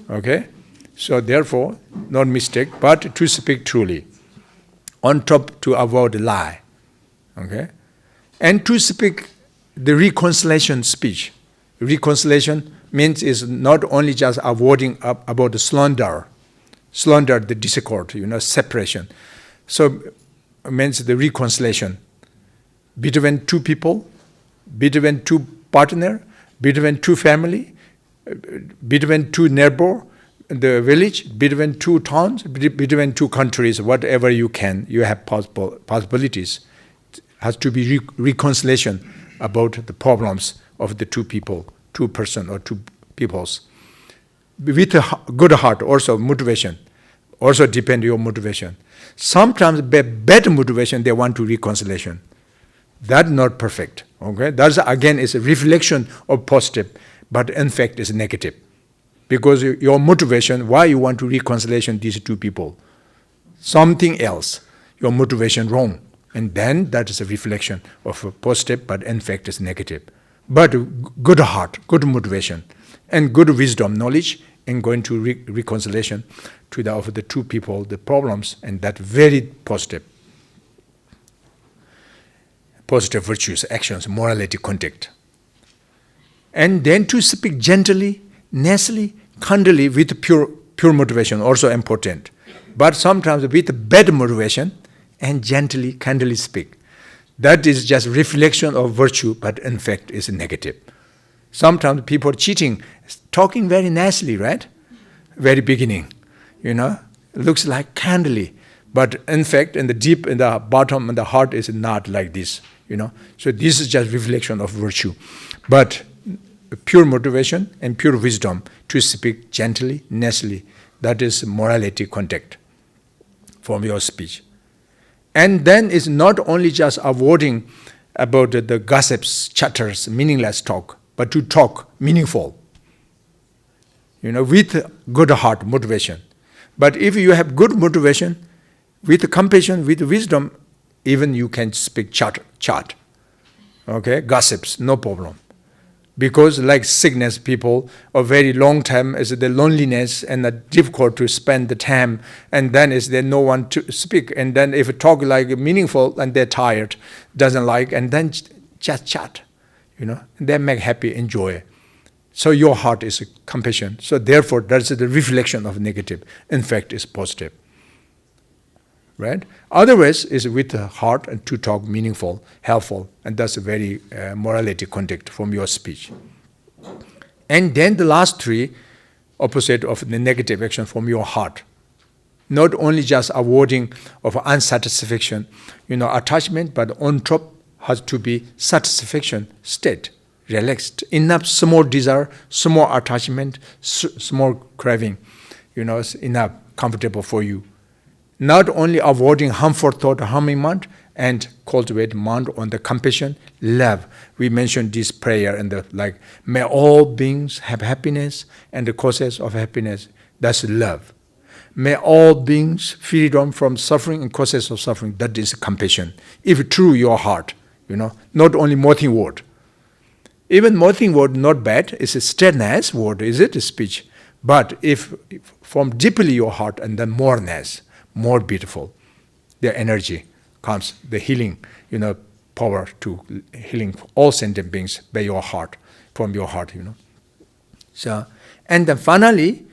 Okay? So therefore, not mistake, but to speak truly. On top, to avoid lie. Okay? And to speak the reconciliation speech. Reconciliation means is not only just avoiding about the slander, the discord, separation. So it means the reconciliation between two people, between two partner, between two family, between two neighbor, the village, between two towns, between two countries, whatever you can, you have possibilities. It has to be reconciliation about the problems of the two people, two person or two peoples. With a good heart, also motivation, also depend your motivation. Sometimes bad motivation, they want to reconciliation. That's not perfect. Okay, that's again is a reflection of positive, but in fact is negative. Because your motivation, why you want to reconciliation these two people, something else, your motivation wrong, and then that is a reflection of a positive, but in fact is negative. But good heart, good motivation, and good wisdom, knowledge, and going to reconciliation to of the two people, the problems, and that very positive. Positive virtues, actions, morality, conduct. And then to speak gently, nicely, kindly with pure motivation, also important. But sometimes with bad motivation and gently, kindly speak. That is just reflection of virtue, but in fact is negative. Sometimes people cheating, talking very nicely, right? Very beginning, looks like kindly, but in fact, in the bottom, in the heart is not like this, So this is just reflection of virtue, but pure motivation and pure wisdom to speak gently, nicely. That is morality conduct from your speech. And then it's not only just avoiding about the gossips, chatters, meaningless talk, but to talk meaningful, with good heart, motivation. But if you have good motivation, with compassion, with wisdom, even you can speak chat. Okay, gossips, no problem. Because like sickness people, or very long time is the loneliness and the difficult to spend the time, and then is there no one to speak, and then if talk like meaningful and they're tired, doesn't like, and then just chat, and they make happy, enjoy. So your heart is compassion. So therefore that's the reflection of negative. In fact, is positive. Right? Otherwise, is with the heart and to talk meaningful, helpful, and that's a very morality conduct from your speech. And then the last three, opposite of the negative action from your heart. Not only just avoiding of unsatisfaction, attachment, but on top has to be satisfaction state, relaxed, enough small desire, small attachment, small craving, it's enough, comfortable for you. Not only avoiding harmful thought, harming mind, and cultivate mind on the compassion, love. We mentioned this prayer and may all beings have happiness and the causes of happiness. That's love. May all beings freedom from suffering and causes of suffering. That is compassion. If true your heart, not only Motin word. Even Motin word not bad. It's a still nice word, is it? A speech. But if from deeply your heart and then more nice, more beautiful, the energy comes, the healing, power to healing all sentient beings by your heart, from your heart, So, And then finally,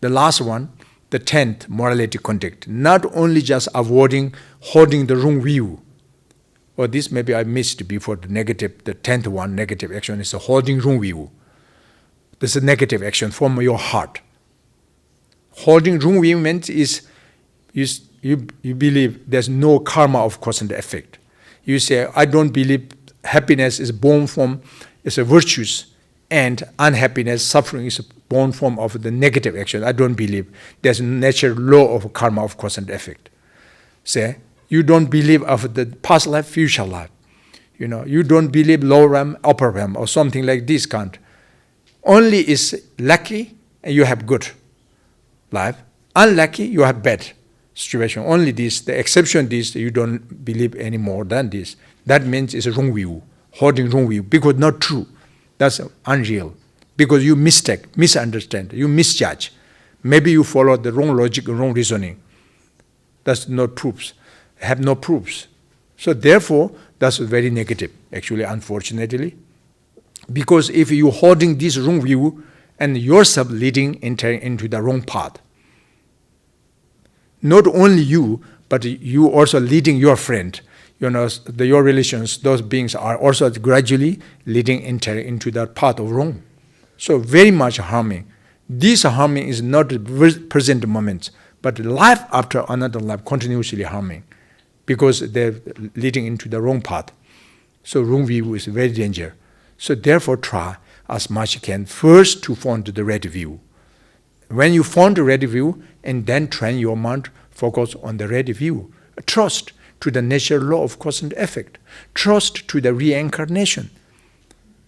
the last one, the 10th morality conduct. Not only just avoiding holding the wrong view, or this maybe I missed before, the 10th one, negative action is holding wrong view. This is a negative action from your heart. Holding wrong view means you believe there's no karma of cause and effect. You say, I don't believe happiness is born from, it's a virtues, and unhappiness, suffering is born from of the negative action. I don't believe there's a natural law of karma of cause and effect. Say, you don't believe of the past life, future life. You don't believe lower realm, upper realm, or something like this kind. Only is lucky and you have good life. Unlucky, you have bad situation. Only this, the exception this, you don't believe any more than this. That means it's a wrong view, holding wrong view, because not true. That's unreal. Because you misunderstand, you misjudge. Maybe you follow the wrong logic, wrong reasoning. That's no proofs. Have no proofs. So therefore, that's very negative, actually, unfortunately. Because if you holding this wrong view and yourself entering into the wrong path, not only you, but you also leading your friend, your relations, those beings are also gradually entering into that path of wrong. So very much harming. This harming is not the present moment, but life after another life continuously harming, because they're leading into the wrong path. So wrong view is very dangerous. So therefore try as much as you can first to find the right view. When you find the right view, and then train your mind, focus on the right view. Trust to the natural law of cause and effect. Trust to the reincarnation.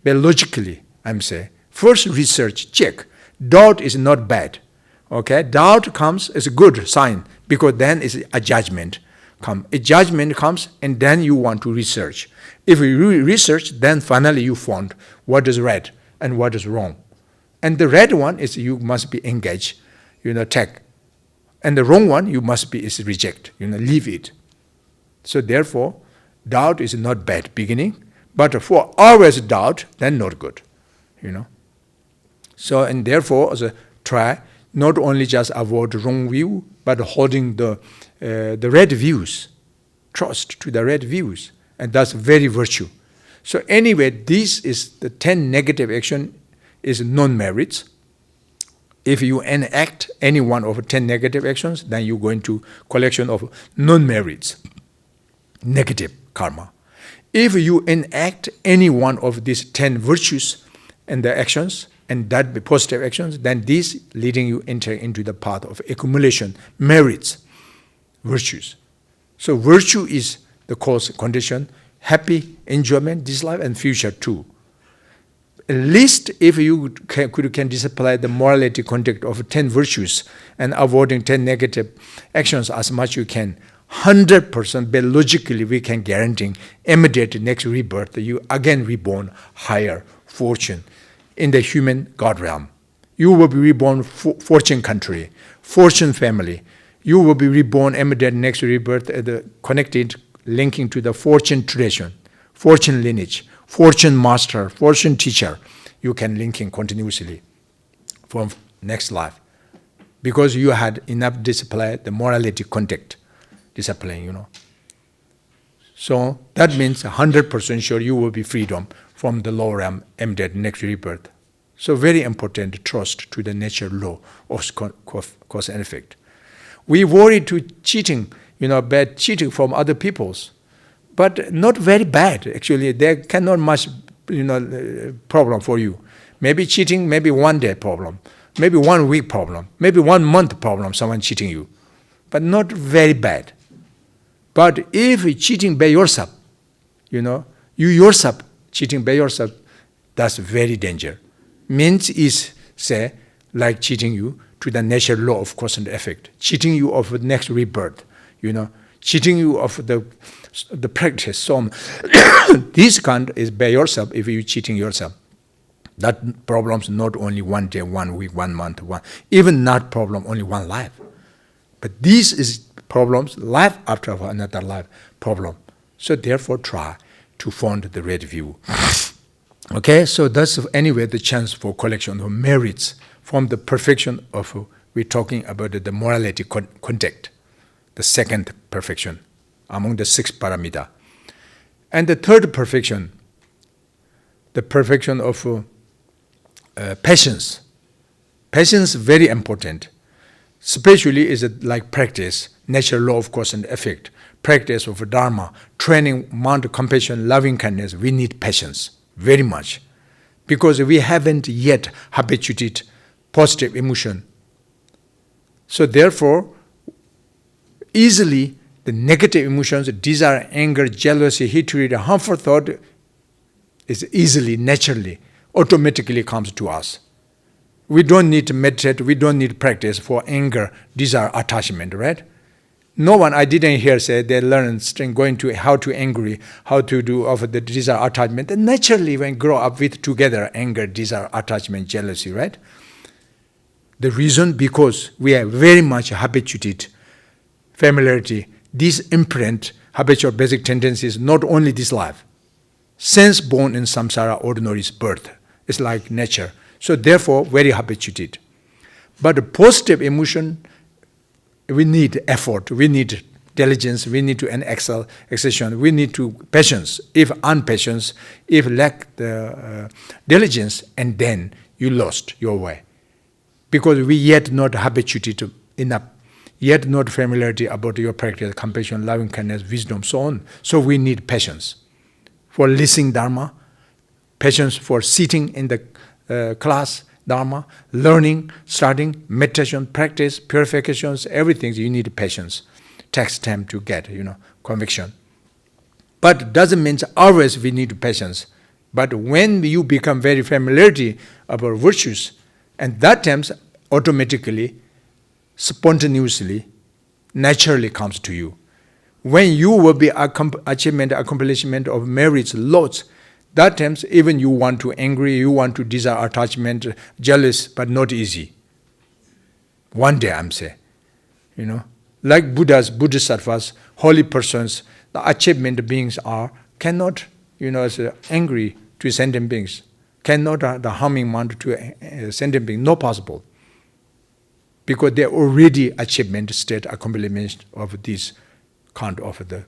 But logically, I'm saying, first research, check. Doubt is not bad. Okay? Doubt comes as a good sign, because then it's a judgment. A judgment comes, and then you want to research. If you research, then finally you found what is right and what is wrong. And the right one is you must be engaged, take. And the wrong one you must be is reject, leave it. So therefore, doubt is not bad beginning, but for always doubt, then not good, So and therefore, try not only just avoid the wrong view, but holding the right views, trust to the right views, and that's very virtue. So anyway, this is the 10 negative action is non-merits. If you enact any one of 10 negative actions, then you go into collection of non-merits, negative karma. If you enact any one of these 10 virtues and the actions, and that be positive actions, then these leading you enter into the path of accumulation, merits, virtues. So virtue is the cause condition, happy enjoyment, this life and future too. At least if you can display the morality conduct of 10 virtues and avoiding 10 negative actions as much you can, 100% biologically we can guarantee immediate next rebirth, you again reborn higher fortune in the human God realm. You will be reborn fortune country, fortune family. You will be reborn immediate next rebirth connected, linking to the fortune tradition, fortune lineage, fortune master, fortune teacher. You can link in continuously from next life, because you had enough discipline, the morality conduct discipline, So that means 100% sure you will be freedom from the lower realm, immediate next rebirth. So very important trust to the natural law of cause and effect. We worry to cheating, bad cheating from other peoples, but not very bad actually. There cannot much, problem for you. Maybe cheating, maybe 1 day problem, maybe 1 week problem, maybe 1 month problem. Someone cheating you, but not very bad. But if cheating by yourself, you yourself cheating by yourself, that's very dangerous. Means is, say, like cheating you to the natural law of cause and effect, cheating you of the next rebirth, cheating you of the practice. So this kind is by yourself if you cheating yourself. That problem's not only 1 day, 1 week, 1 month, even not problem only 1 life. But this is problems, life after another life problem. So therefore try to find the right view. Okay, so that's anyway the chance for collection of merits from the perfection of, we're talking about the morality contact, the second perfection among the 6 paramita. And the third perfection, the perfection of patience. Patience is very important. Spiritually is like practice, natural law of cause and effect, practice of dharma, training, mind, compassion, loving kindness. We need patience very much because we haven't yet habituated positive emotion. So therefore, easily the negative emotions, desire, anger, jealousy, hatred, harmful thought is easily, naturally, automatically comes to us. We don't need to meditate, we don't need practice for anger, desire, attachment, right? No one, I didn't hear say they learn going to how to angry, how to do of the desire, attachment. And naturally when grow up with together anger, desire, attachment, jealousy, right? The reason because we are very much habituated, familiarity, this imprint, habitual basic tendencies, not only this life. Since born in samsara, ordinary birth, it's like nature. So therefore, very habituated. But the positive emotion, we need effort, we need diligence, we need to exertion, we need to patience. If unpatience, if lack the diligence, and then you lost your way. Because we yet not habituated enough, yet not familiarity about your practice, compassion, loving kindness, wisdom, so on. So we need patience for listening Dharma, patience for sitting in the class Dharma, learning, studying, meditation, practice, purifications, everything. You need patience. Takes time to get, conviction. But doesn't mean always we need patience. But when you become very familiarity about virtues, and that times automatically, spontaneously, naturally comes to you. When you will be achievement, accomplishment of merits, lots, that times even you want to angry, you want to desire attachment, jealous, but not easy. One day I'm saying, like Buddhas, Bodhisattvas, holy persons, the achievement beings cannot, as angry to sentient beings, cannot the harming mind to sentient being, no possible. Because they already achievement state accomplishment of these kind of the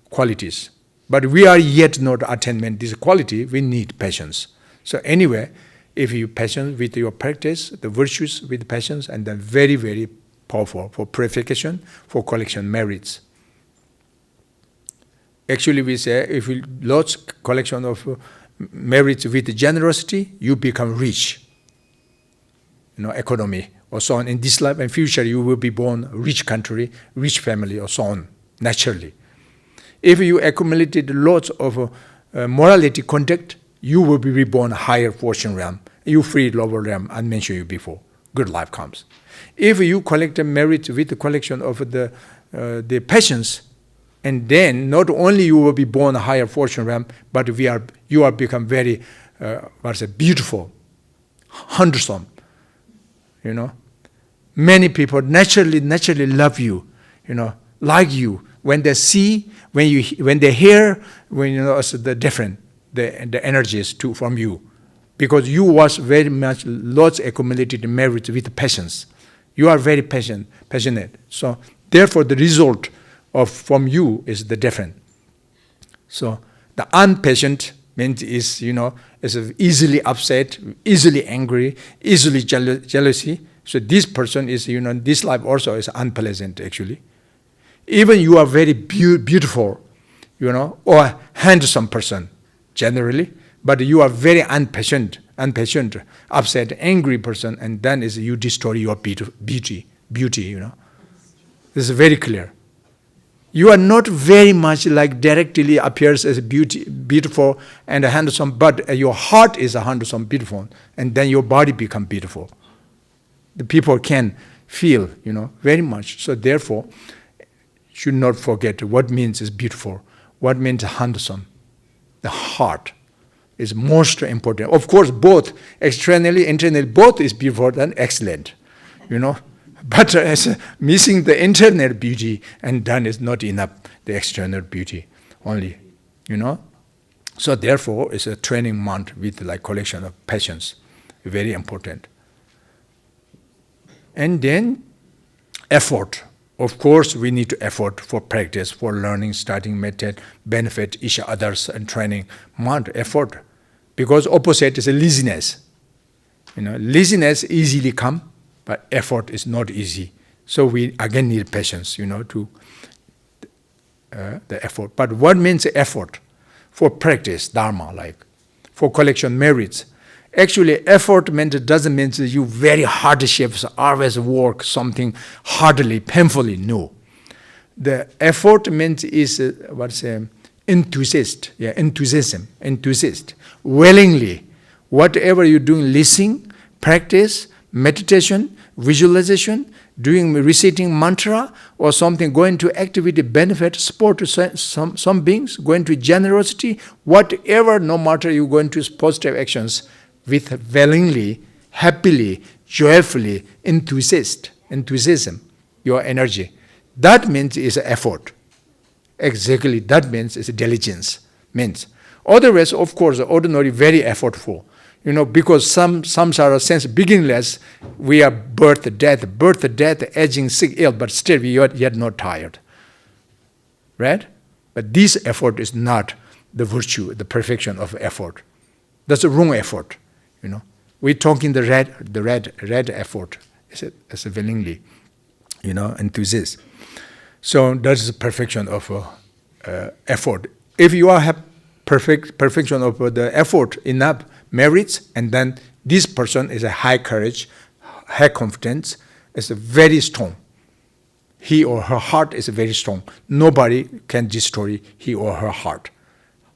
qualities. But we are yet not attainment this quality, we need patience. So anyway, if you patience with your practice, the virtues with patience, and then very, very powerful for purification, for collection merits. Actually we say, if you lots collection of merits with generosity, you become rich. Economy, or so on. In this life and future, you will be born rich country, rich family, or so on, naturally. If you accumulated lots of morality contact, you will be reborn higher fortune realm. You free lower realm, I mentioned you before. Good life comes. If you collect a merit with the collection of the patience, and then not only you will be born higher fortune realm, but you are become very beautiful, handsome. Many people naturally love you, like you. When they see, when they hear, also the different, the energies too from you, because you was very much lots accumulated merit with patience. You are very passionate. So therefore, the result from you is the different. So the impatient means is easily upset, easily angry, easily jealousy. So this person is this life also is unpleasant actually. Even you are very beautiful, or handsome person generally, but you are very impatient, upset, angry person, and then you destroy your beauty. This is very clear. You are not very much like directly appears as beautiful and handsome, but your heart is a handsome, beautiful, and then your body become beautiful. The people can feel, very much. So therefore, should not forget what means is beautiful, what means handsome. The heart is most important. Of course, both externally, internally, both is beautiful and excellent, But as missing the internal beauty, and then is not enough, the external beauty only, So therefore, it's a training month with like collection of patience, very important. And then effort. Of course, we need to effort for practice, for learning, starting method, benefit each others and training. Effort. Because opposite is a laziness. Laziness easily come, but effort is not easy. So we again need patience, to the effort. But what means effort? For practice, dharma, like for collection merits. Actually, effort doesn't mean that you very hardships, always work something hardly, painfully. No. The effort means is enthusiasm, willingly. Whatever you're doing, listening, practice, meditation, visualization, doing reciting mantra or something, going to activity, benefit, support to some beings, going to generosity, whatever, no matter you go into positive actions, with willingly, happily, joyfully, enthusiasm, your energy. That means is effort. Exactly, that means is diligence. Otherwise, of course, ordinary very effortful. Because some samsara sense beginningless, we are birth, death, aging, sick, ill, but still we are yet not tired. Right? But this effort is not the virtue, the perfection of effort. That's a wrong effort. We're talking the red effort. It's a willingly, enthusiast. So that's the perfection of effort. If you have perfection of the effort enough merits, and then this person is a high courage, high confidence, is a very strong. He or her heart is very strong. Nobody can destroy he or her heart.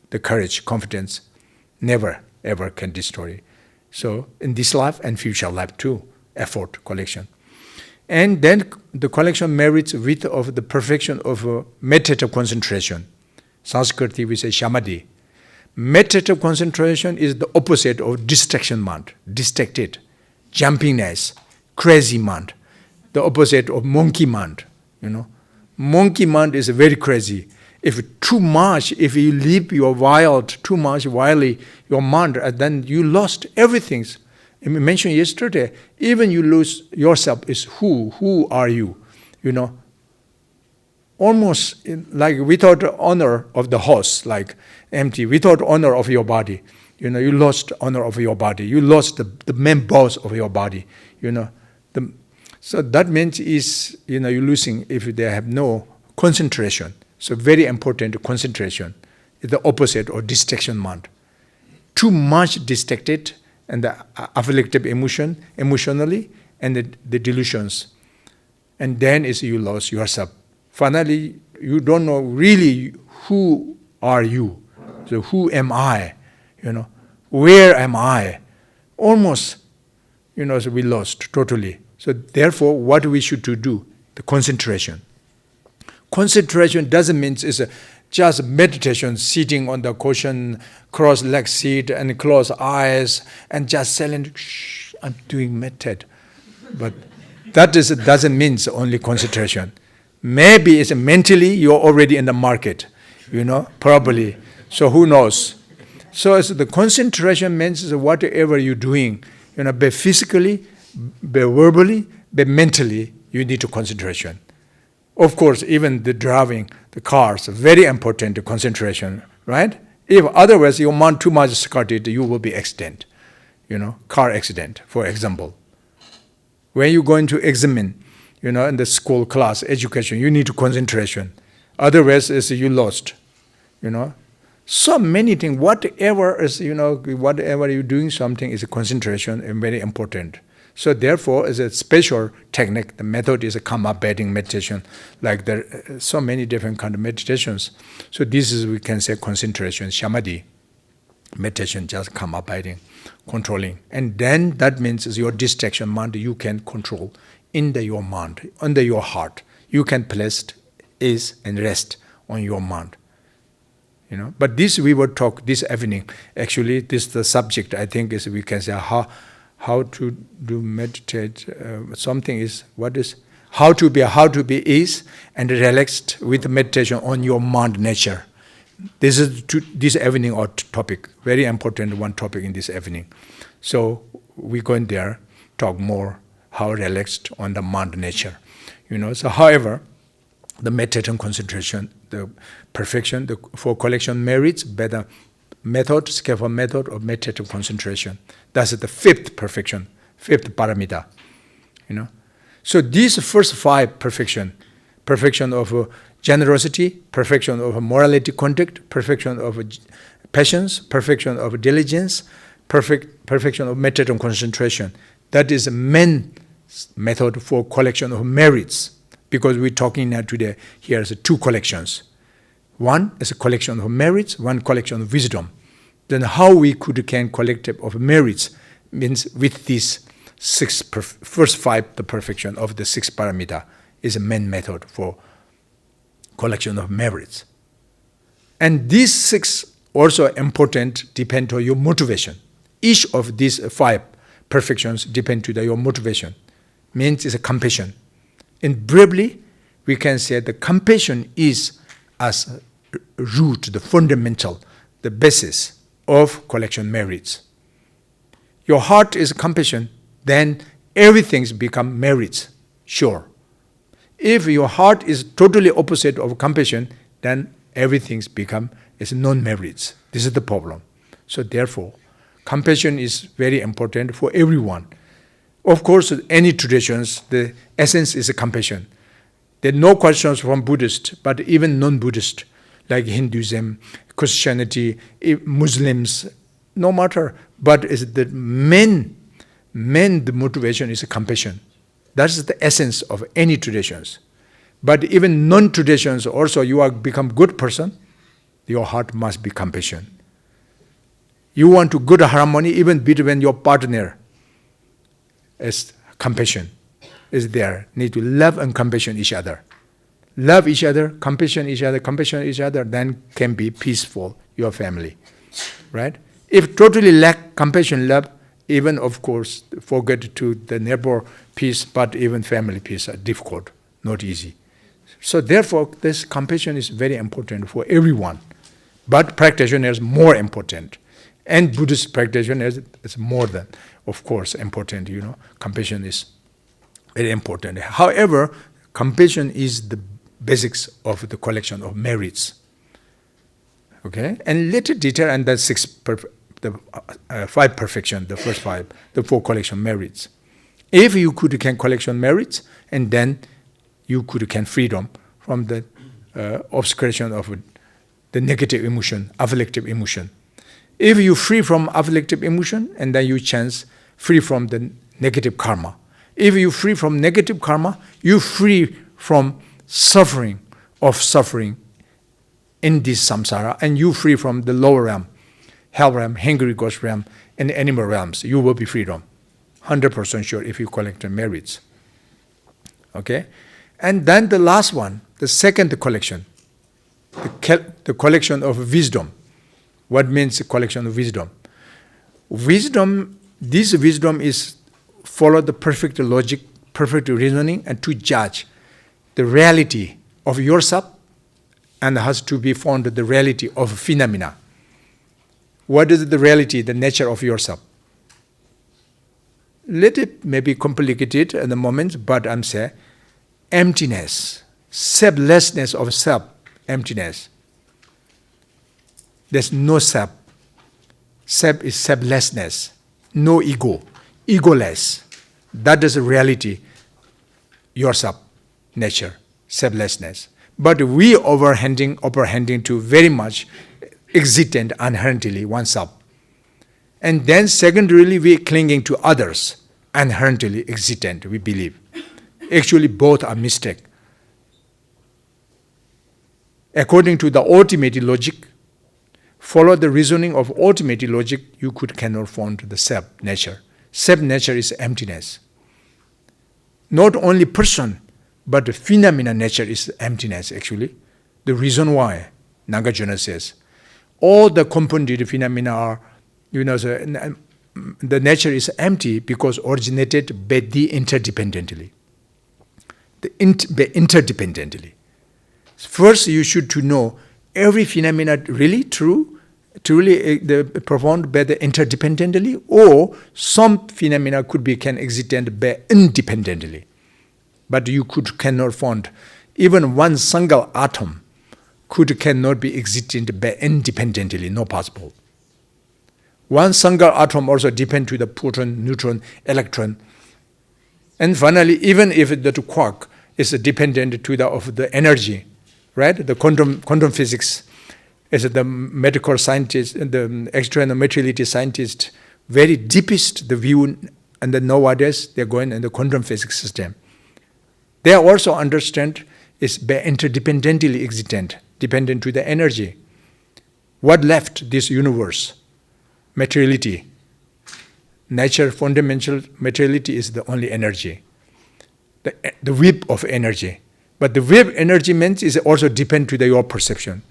The courage, confidence, never ever can destroy. So in this life and future life too, effort, collection. And then the collection merits with of the perfection of meditative concentration. Sanskrit we say samadhi. Meditative concentration is the opposite of distraction mind, distracted, jumpiness, crazy mind. The opposite of monkey mind, Monkey mind is very crazy. If you live your wild, too much wildly, your mind, then you lost everything. I mentioned yesterday, even you lose yourself is who are you? Almost like without honor of the horse, like empty, without honor of your body. You lost honor of your body. You lost the main boss of your body. So that means is, you're losing if they have no concentration. So very important concentration is the opposite of distraction mind. Too much distracted and the afflictive emotionally, and the delusions. And then is you lost yourself. Finally, you don't know really who are you. So who am I? Where am I? Almost, so we lost totally. So therefore, what we should do? The concentration. Concentration doesn't mean it's just meditation, sitting on the cushion, cross-legged seat, and close eyes, and just saying, shh, I'm doing meditate. But that doesn't mean only concentration. Maybe it's mentally you're already in the market, probably. So who knows? So the concentration means whatever you're doing, be physically, be verbally, be mentally, you need to concentration. Of course, even the driving the cars, very important concentration, right? If otherwise your mind too much scattered, you will be accident, car accident, for example. When you're going to examine, in the school class, education, you need to concentration. Otherwise, you lost, So many things, whatever you're doing something is a concentration and very important. So therefore, as a special technique, the method is a karma bedding meditation. Like there are so many different kind of meditations. So this is, we can say, concentration, samadhi. Meditation, just karma bedding, controlling. And then that means is your distraction mind you can control in your mind, under your heart. You can place ease and rest on your mind. But this we will talk this evening. Actually, this the subject, I think, is we can say how to do meditate. Something is how to be ease and relaxed with meditation on your mind nature. This is this evening our topic, very important one topic in this evening. So we go in there, talk more how relaxed on the mind nature. So however, the meditation concentration, the perfection, for collection merits, better method, skillful method of meditative concentration. That's the fifth perfection, fifth paramita. So these first five perfection of generosity, perfection of morality conduct, perfection of patience, perfection of diligence, perfection of meditative concentration. That is the main method for collection of merits. Because we're talking now today, here's two collections. One is a collection of merits, one collection of wisdom. Then how we can collect of merits means with these first five, the perfection of the six paramita is a main method for collection of merits. And these six also important depend on your motivation. Each of these five perfections depend to your motivation. Means it's a compassion. And briefly, we can say the compassion is as root, the fundamental, the basis of collection merits. Your heart is compassion, then everything's become merits, sure. If your heart is totally opposite of compassion, then everything's become is non-merits. This is the problem. So therefore, compassion is very important for everyone. Of course, any traditions, the essence is a compassion. There are no questions from Buddhist, but even non-Buddhist, like Hinduism, Christianity, Muslims, no matter. But is the main the motivation is a compassion. That's the essence of any traditions. But even non-traditions also, you are become good person, your heart must be compassion. You want to good harmony even between your partner. As compassion is there. Need to love and compassion each other. Love each other, compassion each other, then can be peaceful, your family. Right? If totally lack compassion, love, even of course forget to the neighbor peace, but even family peace are difficult, not easy. So therefore, this compassion is very important for everyone. But practitioners more important. And Buddhist practitioners is more than, of course, important, Compassion is very important. However, compassion is the basics of the collection of merits. Okay? And little detail and the five perfection, the first five, the four collection merits. If you can collection merits, and then you can freedom from the obscuration of the negative emotion, afflictive emotion. If you free from afflictive emotion, and then you chance free from the negative karma. If you free from negative karma, you free from suffering in this samsara, and you free from the lower realm, hell realm, hungry ghost realm, and animal realms. You will be freedom. 100% sure if you collect the merits. Okay? And then the last one, the second collection, the collection of wisdom. What means the collection of wisdom? This wisdom is follow the perfect logic, perfect reasoning, and to judge the reality of yourself, and has to be found the reality of phenomena. What is the reality, the nature of yourself? Let it maybe complicated at the moment, but I'm saying emptiness, selflessness of self, emptiness. There's no self. Self is selflessness. No ego. Egoless. That is the reality. Yourself. Nature. Selflessness. But we overhanding to very much existent inherently oneself. And then secondarily we clinging to others inherently existent, we believe. Actually both are mistake. According to the ultimate logic, follow the reasoning of ultimate logic, you cannot find the self nature. Self nature is emptiness. Not only person, but the phenomena nature is emptiness actually. The reason why, Nagarjuna says, all the compounded phenomena are, the nature is empty because originated interdependently. Interdependently. First you should to know every phenomena really true, truly the performed by the interdependently, or some phenomena can exist by independently. But you cannot find even one single atom cannot be existent by independently, not possible. One single atom also depends to the proton, neutron, electron. And finally, even if the quark is dependent to the energy, right? The quantum physics is the medical scientist, the extra materiality scientist, very deepest the view, and the nowadays they're going in the quantum physics system. They also understand is by interdependently existent, dependent to the energy. What left this universe? Materiality. Nature, fundamental materiality is the only energy. The wave of energy. But the wave energy means is also depend to your perception,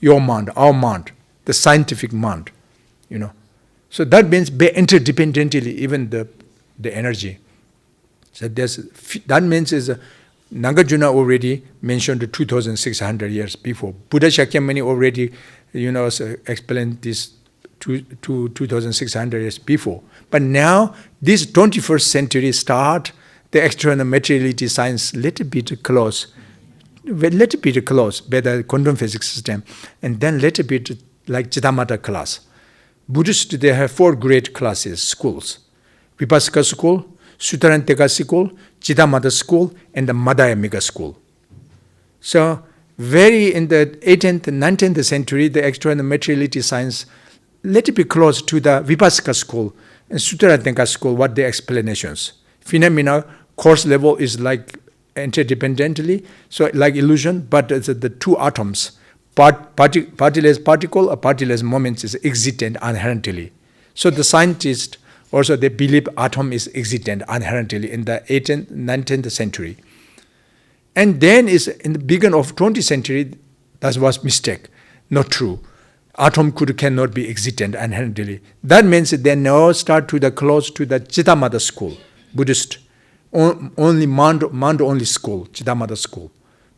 your mind, our mind, the scientific mind, So that means by interdependently even the energy. So that means is Nagarjuna already mentioned 2,600 years before. Buddha Shakyamuni already, explained this 2,600 years before. But now, this 21st century start the external materiality science little bit close by the quantum physics system, and then little bit like Chitamata class. Buddhists, they have 4 great classes, schools. Vipassika school, Sutaranteka school, Chitamata school, and the Madhyamika school. So, very in the 18th and 19th century, the external materiality science little bit close to the Vipassika school and Sutaranteka school, what the explanations. Phenomena, course level is like interdependently, so like illusion, but the two atoms, partyless particle or partyless moments is existent inherently. So the scientists also they believe atom is existent inherently in the 18th, 19th century. And then is in the beginning of 20th century, that was mistake, not true. Atom cannot be existent inherently. That means they now start to the close to the Chitamata school, Buddhist, only mind only school, Chitamata school.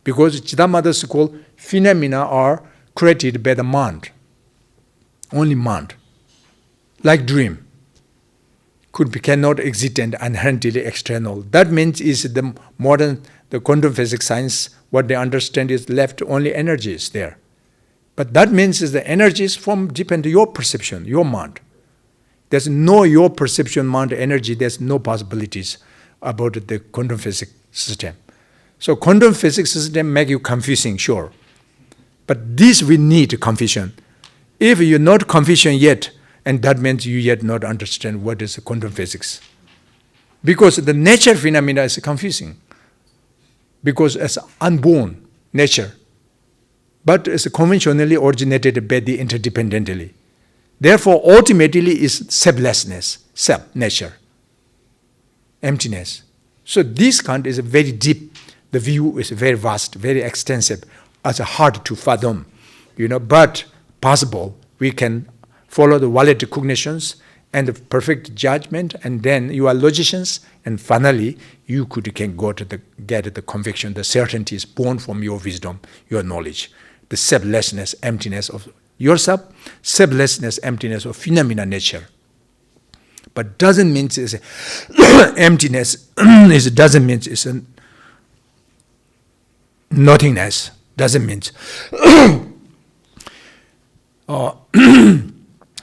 Because Chitamata school, phenomena are created by the mind, only mind, like dream. Cannot exist and inherently external. That means is the modern, the quantum physics science, what they understand is left only energies there. But that means is the energies depend on your perception, your mind. There's no your perception, mind, energy, there's no possibilities about the quantum physics system. So quantum physics system make you confusing, sure. But this we need confusion. If you're not confusion yet, and that means you yet not understand what is quantum physics. Because the nature phenomena is confusing. Because it's unborn nature. But it's conventionally originated by the interdependently. Therefore, ultimately is selflessness, self, nature, emptiness. So this kind is very deep. The view is very vast, very extensive, as hard to fathom, but possible. We can follow the valid cognitions and the perfect judgment, and then you are logicians, and finally you can go to get the conviction, the certainty is born from your wisdom, your knowledge, the selflessness, emptiness of yourself, selflessness, emptiness of phenomena nature. But doesn't mean it's emptiness. It doesn't mean it's nothingness. Doesn't mean.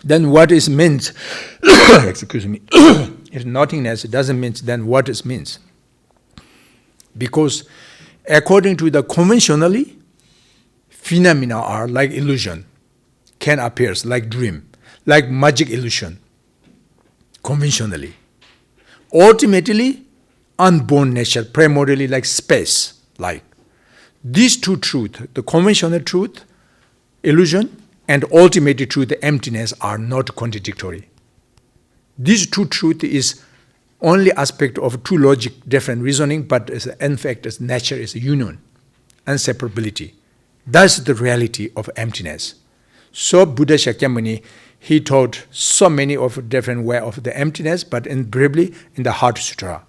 Then what is means? Excuse me. If nothingness doesn't mean, then what is means? Because according to the conventionally, phenomena are like illusion, can appear like dream, like magic illusion. Conventionally. Ultimately, unborn nature, primarily like space, like. These two truths, the conventional truth, illusion, and ultimate truth, the emptiness, are not contradictory. These two truths is only aspect of two logic, different reasoning, but in fact, nature is union, inseparability. That's the reality of emptiness. So Buddha Shakyamuni, he taught so many of different way of the emptiness, but briefly in the Heart Sutra,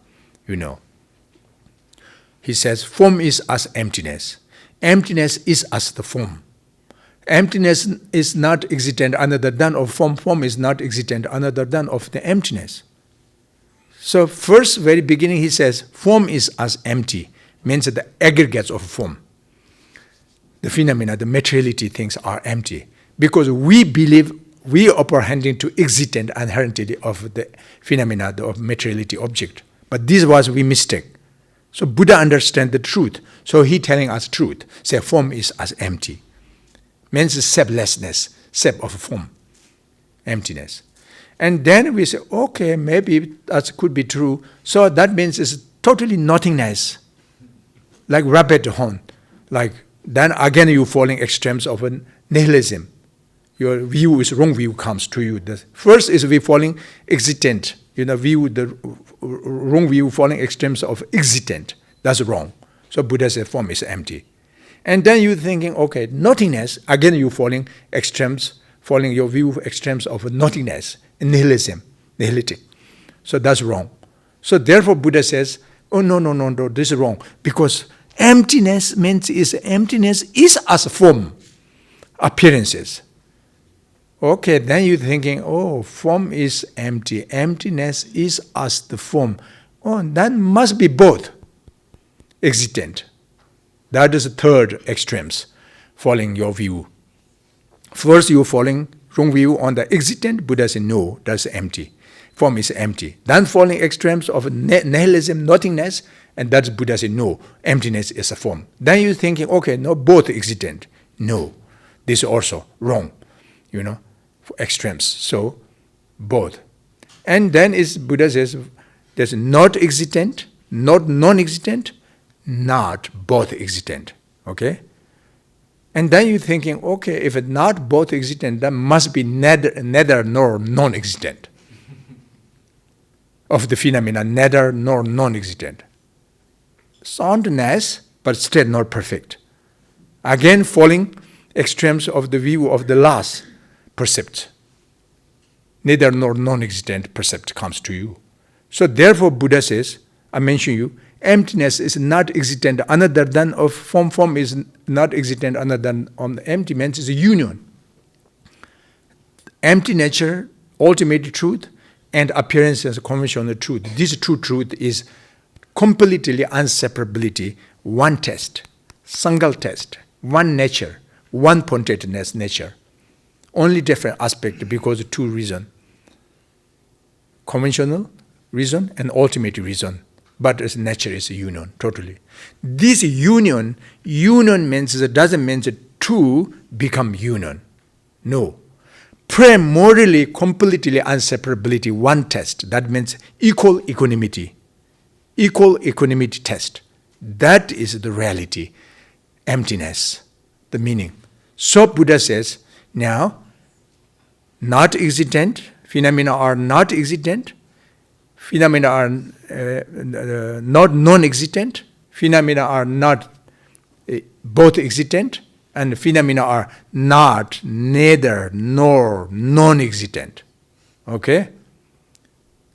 He says, form is as emptiness. Emptiness is as the form. Emptiness is not existent other than of form. Form is not existent other than of the emptiness. So first, very beginning, he says, form is as empty, means that the aggregates of form. The phenomena, the materiality things are empty. Because we believe we are apprehending to existent inherently of the phenomena of materiality object. But this was we mistake. So Buddha understand the truth. So he telling us truth. Say form is as empty. Means selflessness, self of form, emptiness. And then we say, okay, maybe that could be true. So that means it's totally nothingness. Like rabbit horn. Like then again you falling extremes of a nihilism. Your view is wrong view comes to you. The first is we falling existent. View the wrong view falling extremes of existent. That's wrong. So Buddha said form is empty. And then you thinking, okay, nothingness, again you falling extremes, falling your view extremes of nothingness, nihilism, nihilitic. So that's wrong. So therefore Buddha says, oh no, this is wrong. Because emptiness is as form, appearances. Okay, then you're thinking, oh, form is empty. Emptiness is as the form. Oh, that must be both existent. That is the third extremes, following your view. First, you're following wrong view on the existent. Buddha says, no, that's empty. Form is empty. Then following extremes of nihilism, nothingness, and that's Buddha says, no, emptiness is a form. Then you're thinking, okay, no, both existent. No, this is also wrong, extremes. So, both. And then Buddha says, there's not existent, not non-existent, not both existent. Okay? And then you're thinking, okay, if it's not both existent, that must be neither nor non-existent. Of the phenomena, neither nor non-existent. Soundness, but still not perfect. Again, falling extremes of the view of the last percept. Neither nor non-existent percept comes to you. So therefore Buddha says, I mention you, emptiness is not existent other than of form. Form is not existent other than on the empty means is a union. Empty nature, ultimate truth, and appearance as a conventional truth. This true truth is completely inseparability, one test, single test, one nature, one pointedness nature. Only different aspect because of two reasons. Conventional reason and ultimate reason. But its nature is a union, totally. This union means it doesn't mean that two become union. No. Primordially, completely inseparability, one test. That means equal equanimity. Equal equanimity test. That is the reality. Emptiness, the meaning. So Buddha says, now, not existent, phenomena are not existent, phenomena are not non-existent, phenomena are not both existent, and phenomena are not, neither, nor non-existent. Okay?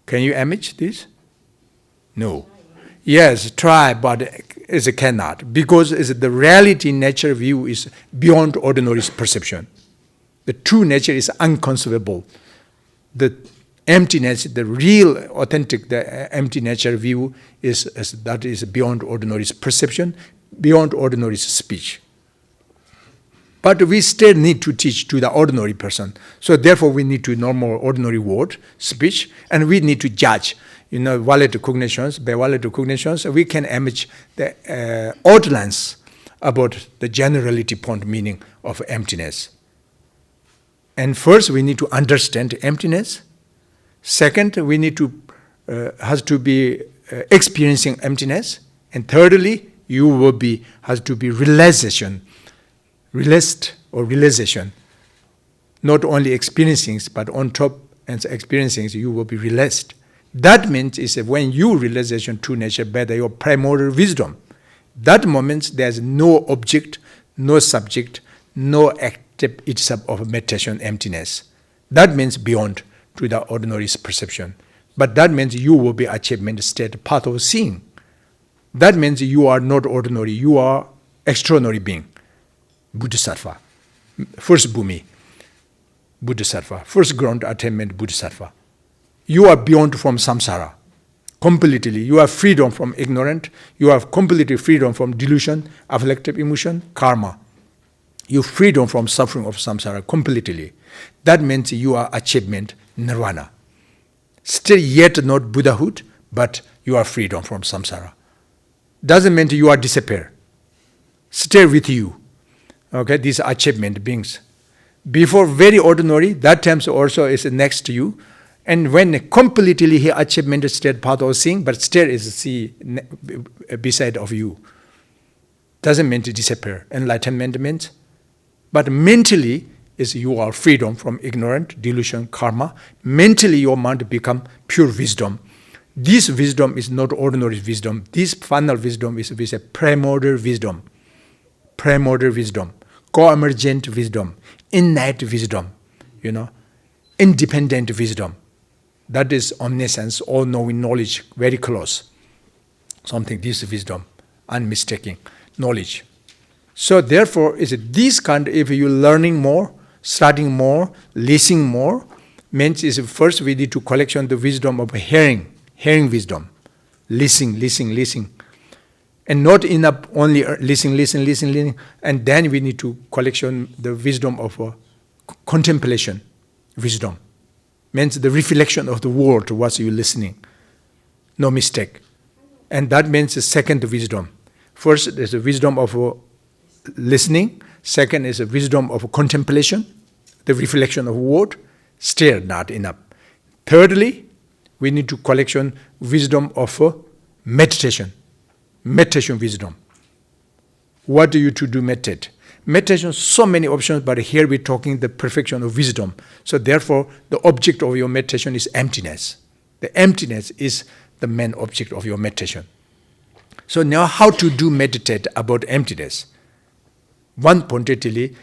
Can you image this? No. Yes, try, but it cannot. Because the reality nature view is beyond ordinary perception. The true nature is unconceivable. The emptiness, the real, authentic, the empty nature view is beyond ordinary perception, beyond ordinary speech. But we still need to teach to the ordinary person. So therefore we need to know more ordinary word, speech, and we need to judge. Valid cognitions, by valid cognitions, we can image the outlines about the generality point meaning of emptiness. And first, we need to understand emptiness. Second, we need to has to be experiencing emptiness. And thirdly, has to be realization, realization. Not only experiencing, but on top and experiencing, you will be realized. That means is when you realization true nature by your primordial wisdom. That moment there's no object, no subject, no active itself of meditation emptiness. That means beyond to the ordinary perception. But that means you will be achievement state path of seeing. That means you are not ordinary, you are extraordinary being, Bodhisattva. first bhumi, Bodhisattva, first ground attainment, Bodhisattva. You are beyond from samsara, completely. You are freedom from ignorant. You have completely freedom from delusion, afflictive emotion, karma. You freedom from suffering of samsara completely. That means you are achievement, nirvana. Still yet not Buddhahood, but you are freedom from samsara. Doesn't mean you are disappear. Stay with you. Okay, these achievement beings. Before very ordinary, that times also is next to you. And when completely he achievement state part of seeing, but still is see beside of you. Doesn't mean to disappear. Enlightenment means. But mentally is you are freedom from ignorant, delusion, karma. Mentally your mind become pure wisdom. This wisdom is not ordinary wisdom. This final wisdom is a primordial wisdom. Primordial wisdom. Co-emergent wisdom. Innate wisdom. Independent wisdom. That is omniscience, all-knowing knowledge, very close. Something, this wisdom, unmistaking knowledge. So therefore, is this kind, if you're learning more, studying more, listening more, means is first we need to collection the wisdom of hearing wisdom, listening. And not enough only listening, and then we need to collection the wisdom of contemplation, wisdom. Means the reflection of the world what you're listening. No mistake. And that means the second wisdom. First is the wisdom of listening. Second is the wisdom of contemplation, the reflection of word. Still not enough. Thirdly, we need to collection wisdom of meditation. Meditation wisdom. What do you to do meditate? Meditation, so many options, but here we're talking the perfection of wisdom. So therefore, the object of your meditation is emptiness. The emptiness is the main object of your meditation. So now how to do meditate about emptiness? One pointedly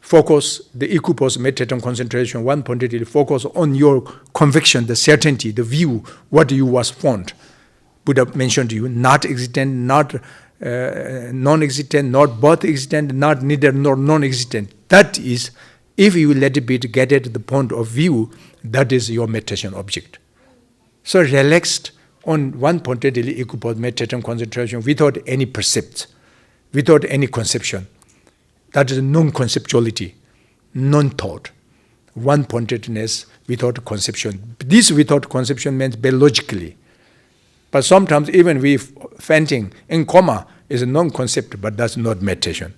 focus, the equipoise meditation concentration, one pointedly focus on your conviction, the certainty, the view, what you was found. Buddha mentioned to you, not existent, not non-existent, not both existent, not neither nor non-existent. That is, if you let it be to get at the point of view, that is your meditation object. So relaxed on one pointedly equipoise meditation concentration without any percept, without any conception. That is non-conceptuality, non-thought. One pointedness without conception. This without conception means biologically. But sometimes even we fainting in coma is a non-concept, but that's not meditation.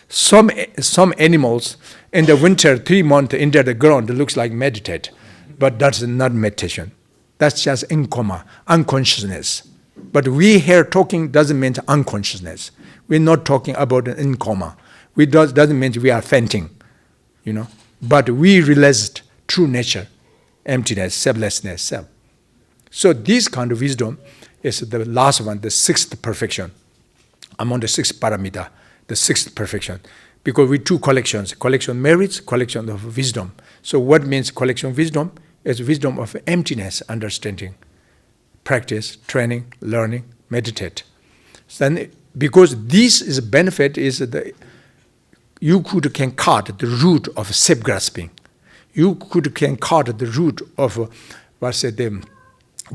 Some animals in the winter 3 months under the ground looks like meditate, but that's not meditation. That's just in coma, unconsciousness. But we here talking doesn't mean unconsciousness. We're not talking about in coma. Doesn't mean we are fainting, But we realized true nature, emptiness, selflessness, self. So this kind of wisdom is the last one, the sixth perfection. Among the six paramita, the sixth perfection. Because we two collections, collection merits, collection of wisdom. So what means collection of wisdom? Is wisdom of emptiness, understanding, practice, training, learning, meditate. Then, because this is a benefit, is you can cut the root of self-grasping. You can cut the root of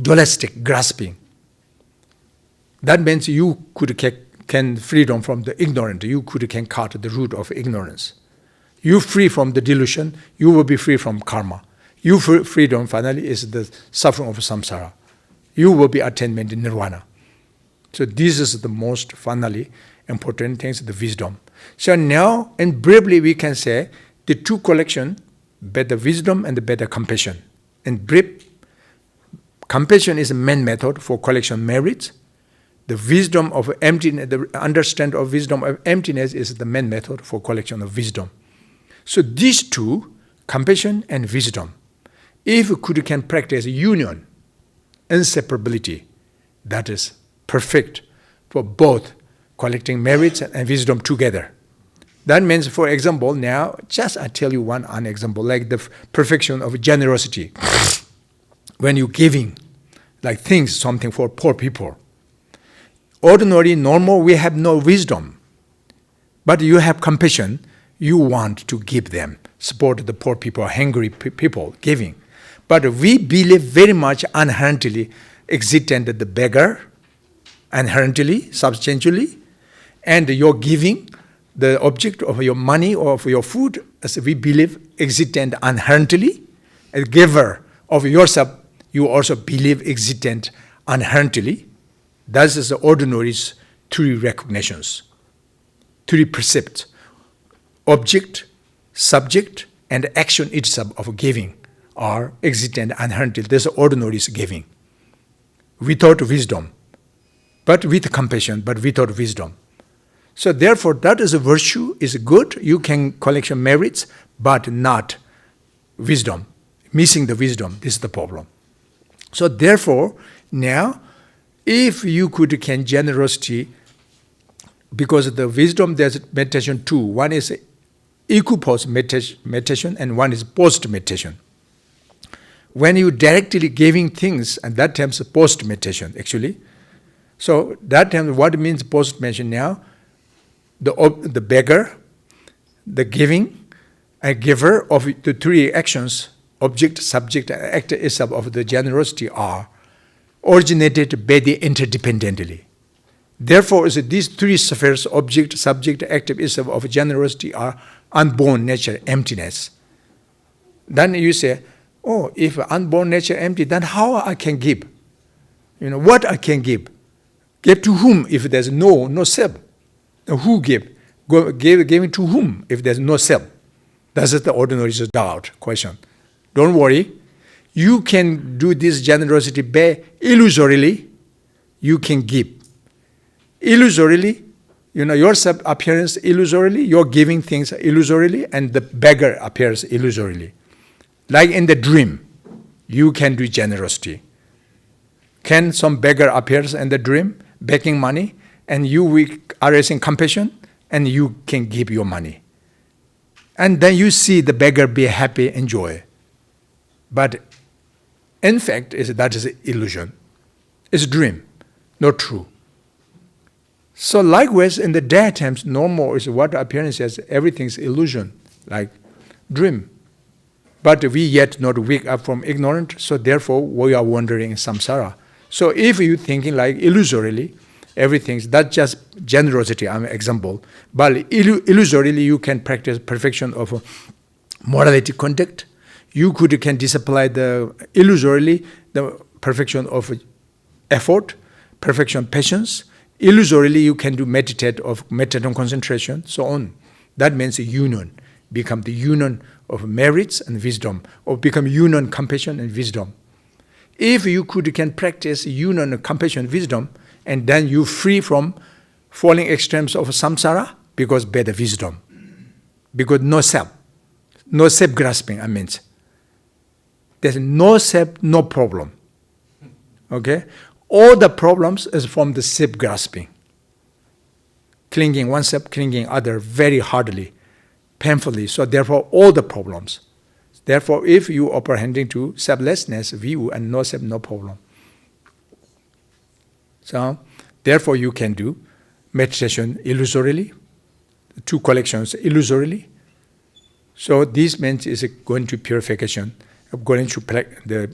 dualistic grasping. That means you can freedom from the ignorant. You can cut the root of ignorance. You free from the delusion. You will be free from karma. You freedom finally is the suffering of samsara. You will be attainment in nirvana. So this is the most finally important things, the wisdom. So now, and briefly we can say the two collection, better wisdom and the better compassion. In brief, compassion is the main method for collection merits. The wisdom of emptiness, the understand of wisdom of emptiness is the main method for collection of wisdom. So these two, compassion and wisdom, if we can practice union, inseparability, that is perfect for both collecting merits and wisdom together. That means, for example, now, just I tell you one example, like the perfection of generosity. When you're giving, like things, something for poor people. Ordinary, normal, we have no wisdom. But you have compassion, You want to give them, support the poor people, hungry people, giving. But we believe very much inherently existent the beggar, inherently, substantially, and your giving, the object of your money or of your food, as we believe existent inherently, a giver of yourself, you also believe existent inherently. That is the ordinary three recognitions, three precepts: object, subject, and action itself of giving are existent inherently. This is ordinary giving, without wisdom, but with compassion, but without wisdom. So therefore, that is a virtue, is good. You can collect merits, but not wisdom. Missing the wisdom, this is the problem. So therefore, now, if you can generosity, because the wisdom, there's meditation two. One is equipoise meditation and one is post-meditation. When you directly giving things, and that time is post-meditation, actually. So that time, what means post-meditation now? The beggar, the giving, a giver of the three actions, object, subject, and act itself of the generosity are originated by the interdependently. Therefore, these three spheres, object, subject, active itself of generosity are unborn nature, emptiness. Then you say, oh, if unborn nature empty, then how I can give? What I can give? Give to whom if there's no self? Who give? Giving to whom if there's no self? That's the ordinary doubt question. Don't worry. You can do this generosity by illusorily. You can give. Illusorily, your self appearance illusorily, your giving things illusorily, and the beggar appears illusorily. Like in the dream, you can do generosity. Can some beggar appears in the dream, begging money, and you are raising compassion, and you can give your money. And then you see the beggar be happy, enjoy. But in fact, that is an illusion. It's a dream, not true. So likewise, in the daytimes, normal is what appearance says, everything is illusion, like dream. But we yet not wake up from ignorance, so therefore we are wandering in samsara. So if you thinking like illusorily, everything's that's just generosity, I'm an example. But illusorily you can practice perfection of morality conduct. You can display the illusorily the perfection of effort, perfection of patience. Illusorily you can do meditate on concentration, so on. That means a union. Become the union of merits and wisdom, or become union, compassion and wisdom. If you can practice union of compassion and wisdom, and then you free from falling extremes of samsara, because by the wisdom. Because no self-grasping, I mean. There's no self, no problem. Okay? All the problems is from the self-grasping. Clinging oneself, clinging other very hardly, painfully. So therefore, all the problems. Therefore, if you apprehending to selflessness view and no self, no problem. So, therefore you can do meditation illusorily, two collections illusorily. So this means is going to purification, going to the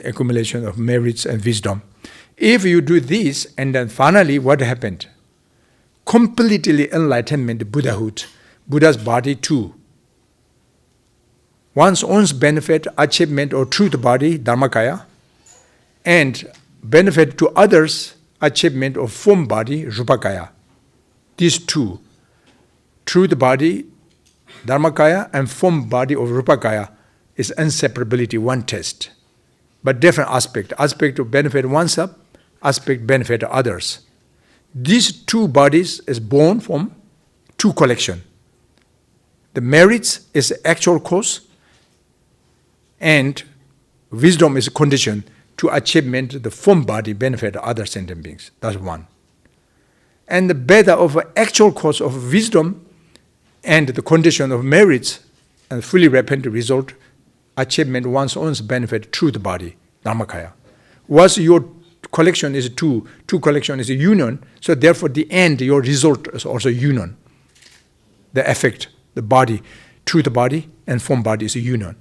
accumulation of merits and wisdom. If you do this, and then finally what happened? Completely enlightenment, Buddhahood, Buddha's body too. One's own benefit, achievement or truth body, Dharmakaya, and benefit to others, achievement of form body, Rupakaya. These two, truth body, Dharmakaya, and form body of Rupakaya is inseparability, one test. But different aspect of benefit oneself, aspect benefit others. These two bodies is born from two collection. The merits is actual cause, and wisdom is a condition to achievement the form body benefit other sentient beings. That's one. And the better of actual cause of wisdom and the condition of merits and fully repentant result, achievement one's own benefit through the body, Dharmakaya. Once your collection is two collection is a union, so therefore the end, your result is also union. The effect The body, truth body and form body is a union.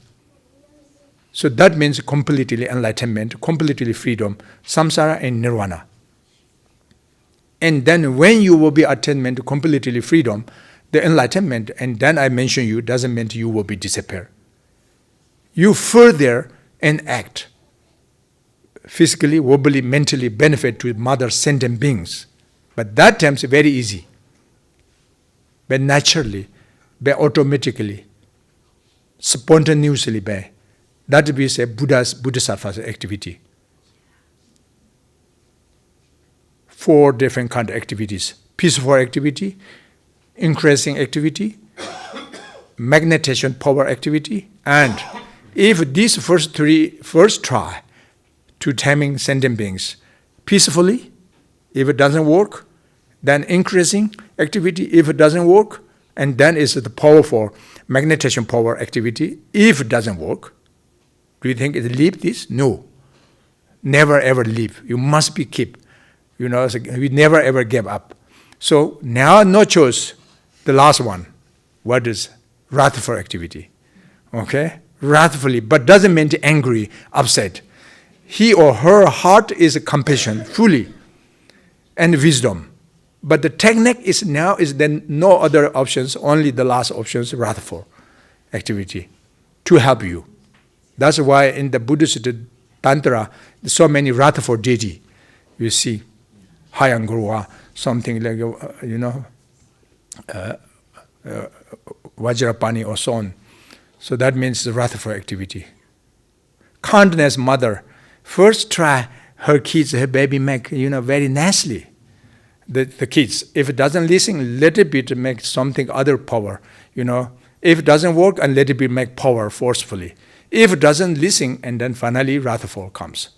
So that means completely enlightenment, completely freedom, samsara and nirvana. And then when you will be attainment, completely freedom, the enlightenment, and then I mention you, doesn't mean you will be disappear. You further enact physically, verbally, mentally benefit to mother sentient beings. But that time is very easy. But naturally, but automatically, spontaneously, by that we say Bodhisattva's activity. 4 different kind of activities: peaceful activity, increasing activity, magnetation power activity, and if these first 3 first try to taming sentient beings peacefully, if it doesn't work, then increasing activity, if it doesn't work, and then is the powerful magnetation power activity, if it doesn't work. Do you think it leave this? No. Never ever leave. You must be keep. We never ever give up. So now no choice. The last one. What is wrathful activity? Okay? Wrathfully, but doesn't mean angry, upset. He or her heart is compassion, fully, and wisdom. But the technique is now is then no other options, only the last options, wrathful activity, to help you. That's why in the Buddhist Tantra, there's so many wrathful deity. You see, Hayangurwa, something like, Vajrapani or so on. So that means the wrathful activity. Kindness mother, first try her kids, her baby make, very nicely. The kids, if it doesn't listen, let it be to make something other power, If it doesn't work, and let it be make power forcefully. If it doesn't listen, and then finally wrathful comes.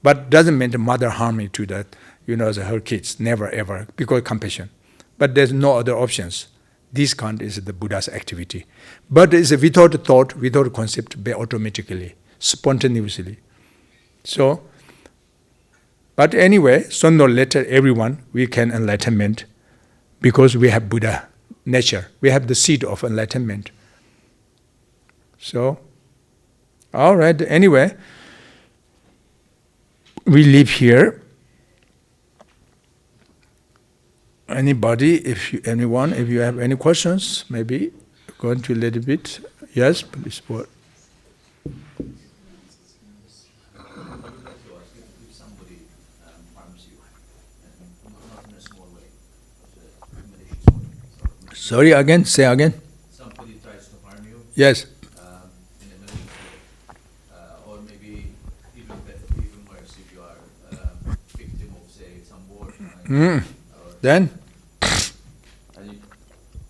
But doesn't mean the mother harming to that, her kids, never ever, because compassion. But there's no other options. This kind is the Buddha's activity. But it's without thought, without concept, but automatically, spontaneously. So, but anyway, sooner or later, everyone, we can enlightenment because we have Buddha nature. We have the seed of enlightenment. So, all right, anyway, we leave here. Anybody, if you have any questions, maybe go into a little bit. Yes, please. What? If somebody harms you, and not in a small way, but a malicious way. Sorry, again, say again. Somebody tries to harm you. Yes. In a malicious way. Or maybe even worse if you are victim of, say, some war. Then?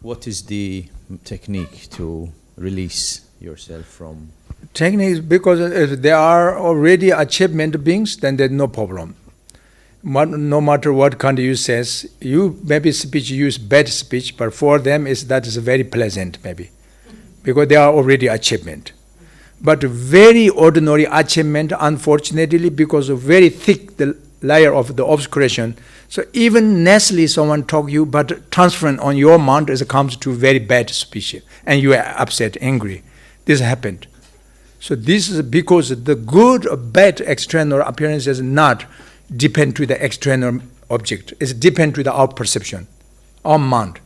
What is the technique to release yourself from? Technique is because if they are already achievement beings, then there's no problem. No matter what kind you says, you maybe use bad speech, but for them that is very pleasant maybe, because they are already achievement. But very ordinary achievement, unfortunately, because of very thick the layer of the obscuration. So even nicely someone talk you, but transferring on your mind as it comes to very bad speech, and you are upset, angry. This happened. So this is because the good or bad external appearances not depend to the external object. It's depend to our perception, our mind.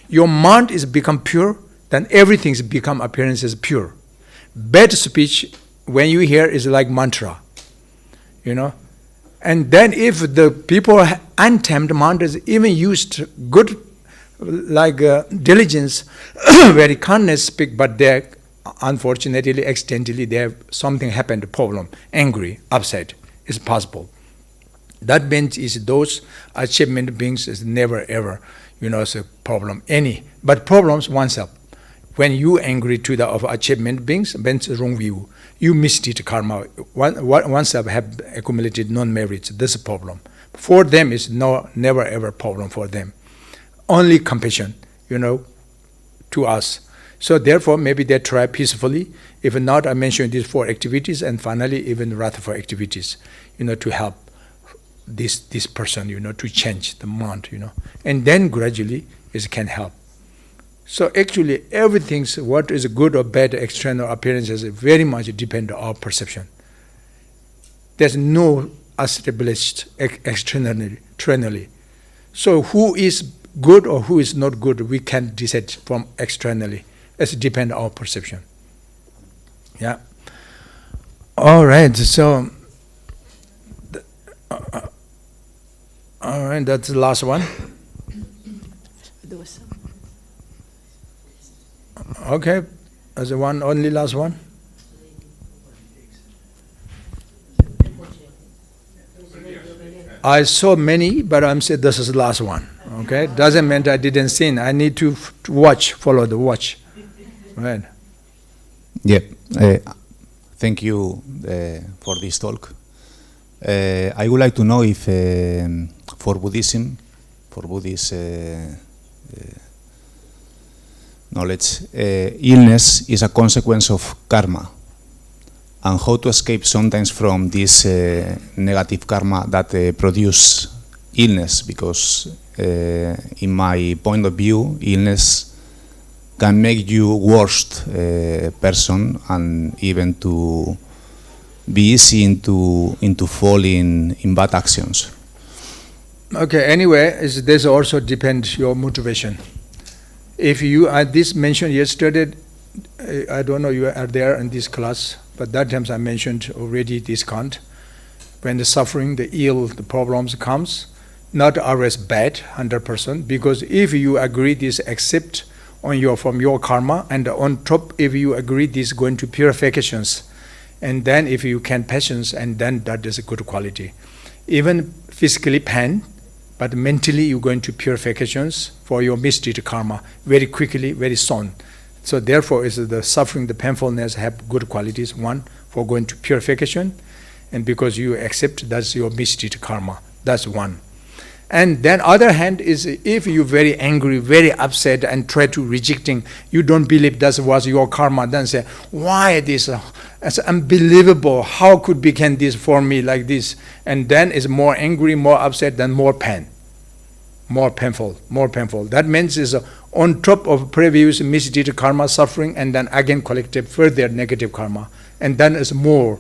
Your mind is become pure, then everything's become appearances pure. Bad speech, when you hear, is like mantra, And then if the people untamed mind is even used good, like diligence, very kindness speak, but they unfortunately, accidentally, they have something happened, problem, angry, upset. It's possible. That means is those achievement beings is never ever, it's a problem any. But problems oneself. When you angry to the of achievement beings, then it's wrong view. You misdid karma. Oneself have accumulated non-merits. This is a problem. For them, it's never ever problem for them. Only compassion, to us. So therefore, maybe they try peacefully. If not, I mentioned these 4 activities, and finally, even wrathful activities, to help this person, to change the mind, And then gradually, it can help. So actually, everything's what is good or bad external appearances very much depend on our perception. There's no established externally. So who is good or who is not good, we can decide from externally. It depends on our perception. Yeah. All right. So, all right. That's the last one. Okay. As the one, only last one. I saw many, but I'm saying this is the last one. Okay. Doesn't mean I didn't see. I need to watch, follow the watch. Right. Yeah. Thank you for this talk. I would like to know if for Buddhism, for Buddhist knowledge, illness is a consequence of karma, and how to escape sometimes from this negative karma that produce illness, because in my point of view, illness can make you worst person, and even to be easy into falling in bad actions. Okay, anyway, this also depends your motivation. If you, this mentioned yesterday, I don't know you are there in this class, but that times I mentioned already this count. When the suffering, the ill, the problems comes, not always bad, 100%, because if you agree this accept from your karma, and on top, if you agree this going to purifications, and then if you can patience, and then that is a good quality. Even physically pain, but mentally you're going to purifications for your misdeed karma very quickly, very soon. So therefore, is the suffering, the painfulness have good qualities. One, for going to purification, and because you accept that's your misdeed karma. That's one. And then other hand is if you're very angry, very upset, and try to rejecting, you don't believe that was your karma, then say, why this? It's unbelievable. How could become this for me like this? And then is more angry, more upset, then more pain. More painful, more painful. That means is on top of previous misdeed karma suffering, and then again collective further negative karma. And then is more,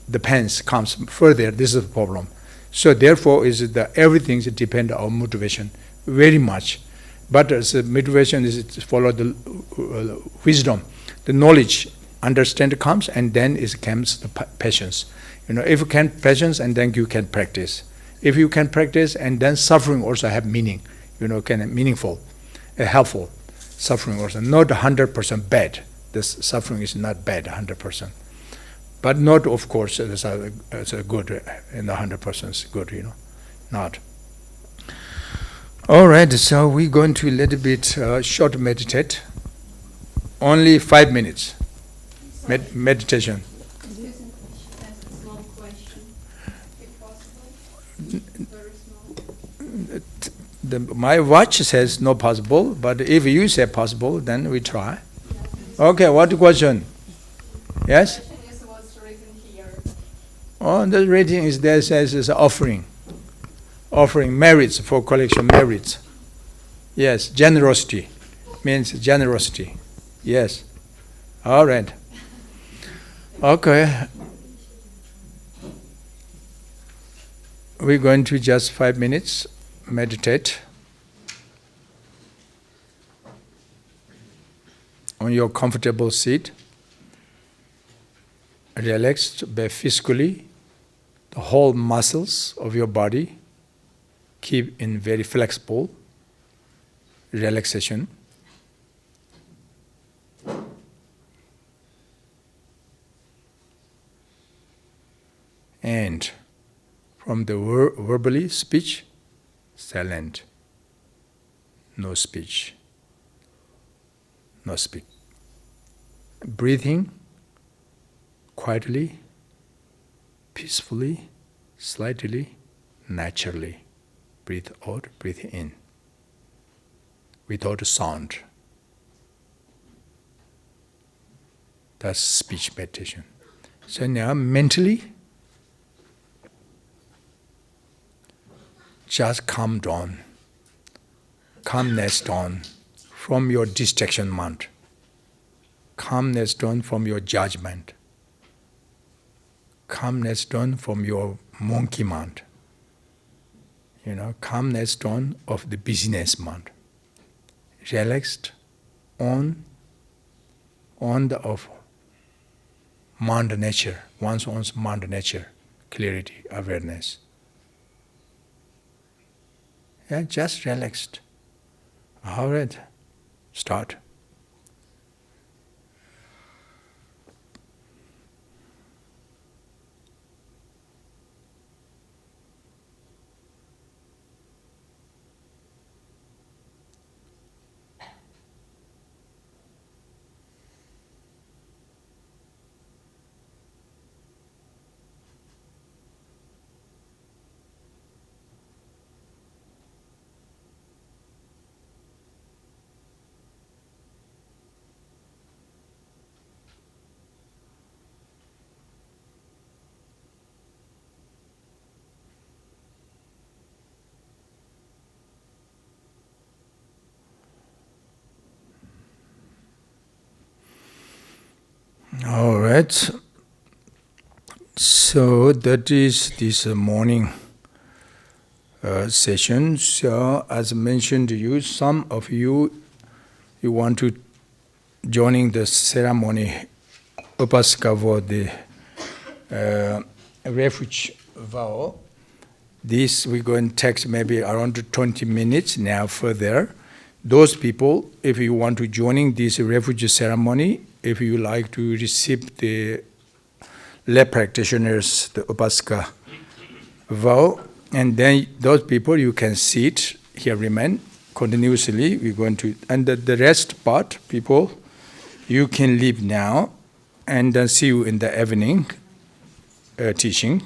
the pains comes further. This is the problem. So therefore, is the everything depend on motivation very much, but as motivation is to follow the wisdom, the knowledge, understand comes, and then it comes the patience. If you can patience, and then you can practice. If you can practice, and then suffering also have meaning. Can meaningful, helpful. Suffering also not 100% bad. This suffering is not bad 100%. But not, of course, it's a good, in the 100% good, not. All right, so we're going to a little bit short meditate. Only 5 minutes meditation. That's a small question, if possible. Very small. My watch says no possible, but if you say possible, then we try. Okay, what question? Yes? Oh, the rating is there says is offering merits for collection merits. Yes, generosity means generosity. Yes. All right. Okay. We're going to just 5 minutes meditate on your comfortable seat. Relaxed physically. The whole muscles of your body keep in very flexible relaxation. And from the verbally speech, silent. No speech. No speak. Breathing quietly, peacefully, slightly, naturally. Breathe out, breathe in. Without a sound. That's speech meditation. So now mentally, just calm down. Calmness down from your distraction mind. Calmness done from your judgment. Calmness done from your monkey mind. Calmness done of the business mind. Relaxed on the of mind nature, one's own mind nature, clarity, awareness. Yeah, just relaxed. All right, start. All right. So that is this morning session. So as mentioned to you, some of you want to joining the ceremony Upasaka for the refuge vow. This we're going to take maybe around 20 minutes now further. Those people, if you want to joining this refuge ceremony, if you like to receive the lay practitioners, the Upasaka vow, and then those people you can sit here, remain continuously. We're going to, and the rest part, people, you can leave now, and then see you in the evening teaching.